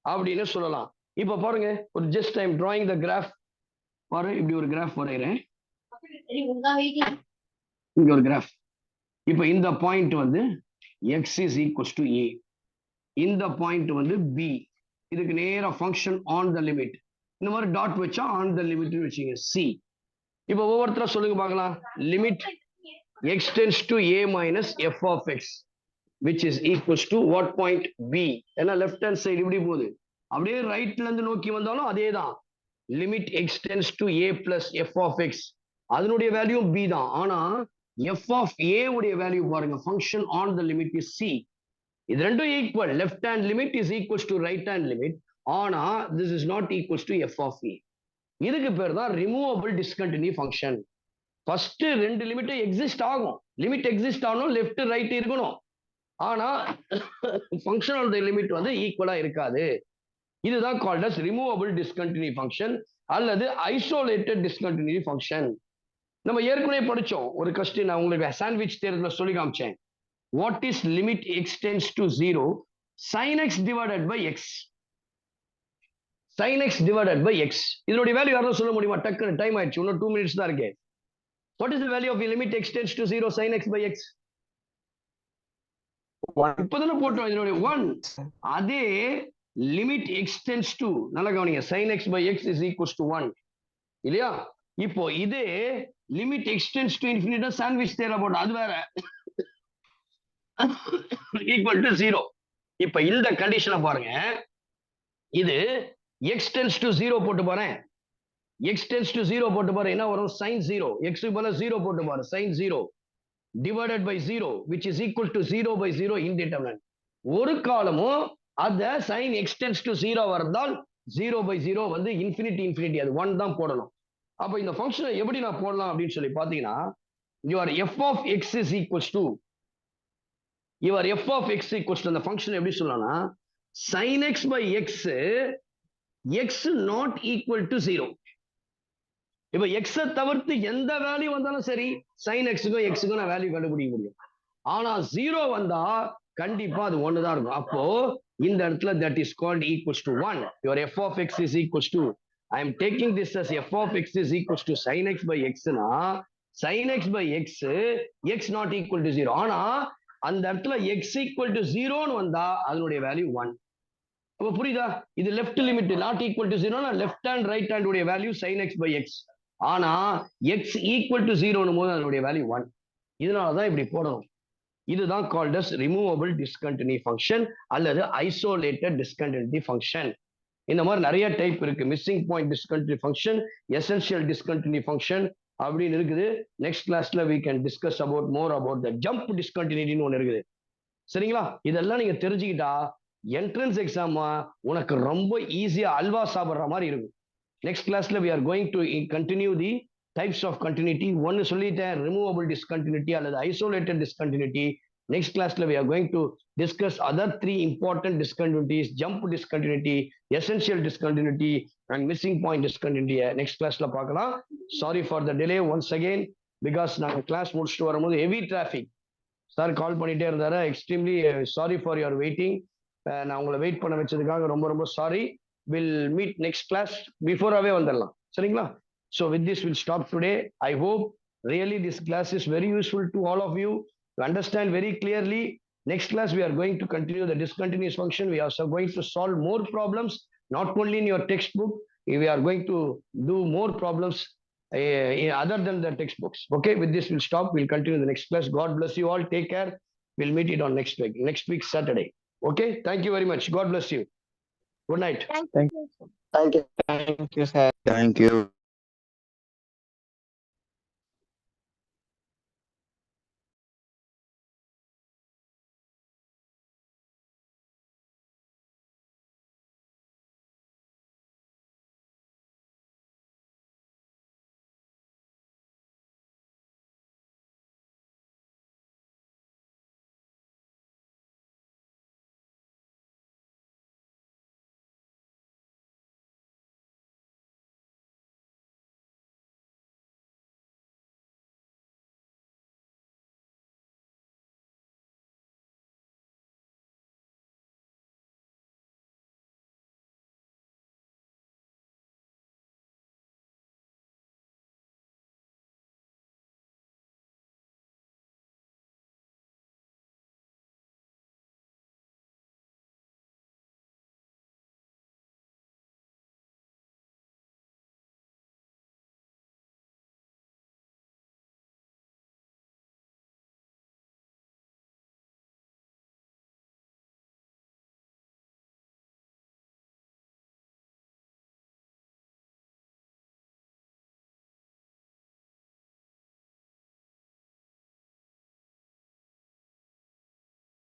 அப்படின்னு சொல்லலாம். இப்ப பாருங்க, ஒரு just I am drawing the graph. பாருங்க, இப்படி ஒரு கிராஃப் வரைகிறேன், இங்க ஒரு கிராஃப். இப்ப இந்த பாயிண்ட் வந்து x is equals to a, இந்த பாயிண்ட் வந்து b, இதுக்கு நேரா ஃபங்க்ஷன் ஆன் த லிமிட். இந்த மாதிரி டாட் வச்சா ஆன் த லிமிட் வச்சீங்க c. இப்ப ஒவ்வொருத்தரா சொல்லுங்க பார்க்கலாம். Limit x tends to a minus f of x which is equals to what point b. ஏன்னா லெஃப்ட் ஹேண்ட் சைடு இப்படி போகுது, அப்படியே ரைட்ல இருந்து நோக்கி வந்தாலும் அதே தான். லிமிட் x tends to a plus f of x, அதனுடைய வேல்யூ b தான். ஆனா f of a உடைய வேல்யூ பாருங்க, function on the limit is c. இது ரெண்டும் equal. Left hand limit is equals to right hand limit. ஆனா this is not equals to f of a. இதுக்கு பேர் தான் ரிமூவபிள் டிஸ்கண்டினியூ ஃபங்க்ஷன். ஃபர்ஸ்ட் ரெண்டு limit exist ஆகும். Limit exist ஆகணும், left right இருக்கணும். ஆனா ஃபங்க்ஷன் ஆன் த லிமிட் வந்து ஈக்குவலா இருக்காது. இதுதான் called as removable discontinue function அல்லது ஐசோலேட்டட் டிஸ்கண்டினியூ ஃபங்க்ஷன். நம்ம ஏற்கனவே படிச்சோம் ஒரு கொஸ்டின், நான் உங்களுக்கு சாண்ட்விச் தேர்வுல சொல்லி காமிச்சேன். What is limit x tends to 0 sin x divided by x? sin x divided by x, இதனுடைய வேல்யூ யாரும் சொல்ல முடியுமா? டக்குன்னு டைம் ஆயிடுச்சு, இன்னும் 2 minutes தான் இருக்கு. What is the value of limit x tends to 0 sin x by x? இப்பதானே போட்டோம் இதனுடைய 1. அதே லிமிட் எக்ஸ் டென்ஸ் டு, நல்லா கவனிங்க, sin x by x is equals to 1 இல்லையா? இப்போ இதே limit x tends to infinity sandwich தேர்ல போட்டோம், அது வேற, ஈக்குவல் டு 0. இப்ப இந்த கண்டிஷனை பாருங்க, இது எக்ஸ்டென்ஸ் டு 0 போட்டு பாருங்க, எக்ஸ்டென்ஸ் டு 0 போட்டு பாருங்க, என்ன வரும்? sin 0. x க்கு பதிலா 0 போட்டு பாருங்க, sin 0 divided by 0 which is equal to 0 by 0 indeterminate. ஒரு காலமும் அத sin எக்ஸ்டென்ஸ் டு 0 வரதால் 0 by 0 வந்து இன்ஃபினிட்டி, அது 1 தான் போடணும். அப்ப இந்த ஃபங்க்ஷனை எப்படி நான் போடலாம் அப்படின்னு சொல்லி பாத்தீங்கன்னா, your f of x is equals to, your f of x equals to, அந்த ஃபங்க்ஷன் எப்படி சொல்லலாம்னா sin x by x, x not equal to 0. இப்ப x தவிர்த்து எந்த வேல்யூ வந்தாலும் சரி, sin x க்கும் x க்கும் நான் வேல்யூ கண்டுபிடிக்க முடியும். ஆனா 0 வந்தா கண்டிப்பா அது 1 தான் இருக்கும். அப்போ இந்த இடத்துல that is called equals to 1. your f of x is equals to, I am taking this as f of x is equals to sin x by x னா sin x by x, x not equal to 0. ஆனா அந்த இடத்துல x equal to 0 ன்னு வந்தா அதனுடைய value 1. அப்ப புரியுதா? இது left limit not equal to 0 னா லெஃப்ட் ஹேண்ட் ரைட் ஹேண்ட் உடைய value sin x by x. ஆனா x equal to 0 னும் போது அதனுடைய வேல்யூ 1. இதனால தான் இப்படி போடணும். இதுதான் called as removable discontinuity function அல்லது isolated discontinuity function. இந்த மாதிரி நிறைய டைப் இருக்கு. Missing point discontinue function, essential discontinue function அப்படின்னு இருக்குது. நெக்ஸ்ட் கிளாஸ்ல we can discuss about more about the jump discontinuity ன்னு ஒன்று இருக்குது. சரிங்களா? இதெல்லாம் நீங்க தெரிஞ்சுக்கிட்டா என்ட்ரன்ஸ் எக்ஸாம் உனக்கு ரொம்ப ஈஸியா அல்வா சாப்பிடுற மாதிரி இருக்கும். நெக்ஸ்ட் கிளாஸ்ல we are going to continue the types of continuity. ஒன்னு சொல்லிட்டேன், ரிமூவபிள் டிஸ்கண்டினியூட்டி அல்லது isolated discontinuity. Next class we are going to discuss other 3 important discontinuities: jump discontinuity, essential discontinuity and missing point discontinuity. Next class la paakalam. Sorry for the delay once again because na class mudichittu varumbodhu heavy traffic. Sir call பண்ணிட்டே இருந்தாரு. Extremely sorry for your waiting. நான் உங்களை wait பண்ண வச்சதுக்காக ரொம்ப ரொம்ப sorry. we'll meet next class before away vandalam. Saringla? So with this, we'll stop today. I hope really this class is very useful to all of you to understand very clearly. Next class, we are going to continue the discontinuous function. We are also going to solve more problems, not only in your textbook. We are going to do more problems other than the textbooks. Okay, with this, we'll stop. We'll continue the next class. God bless you all. Take care. We'll meet it on next week, Saturday. Okay, thank you very much. God bless you. Good night. Thank you. Thank you, sir. Thank you.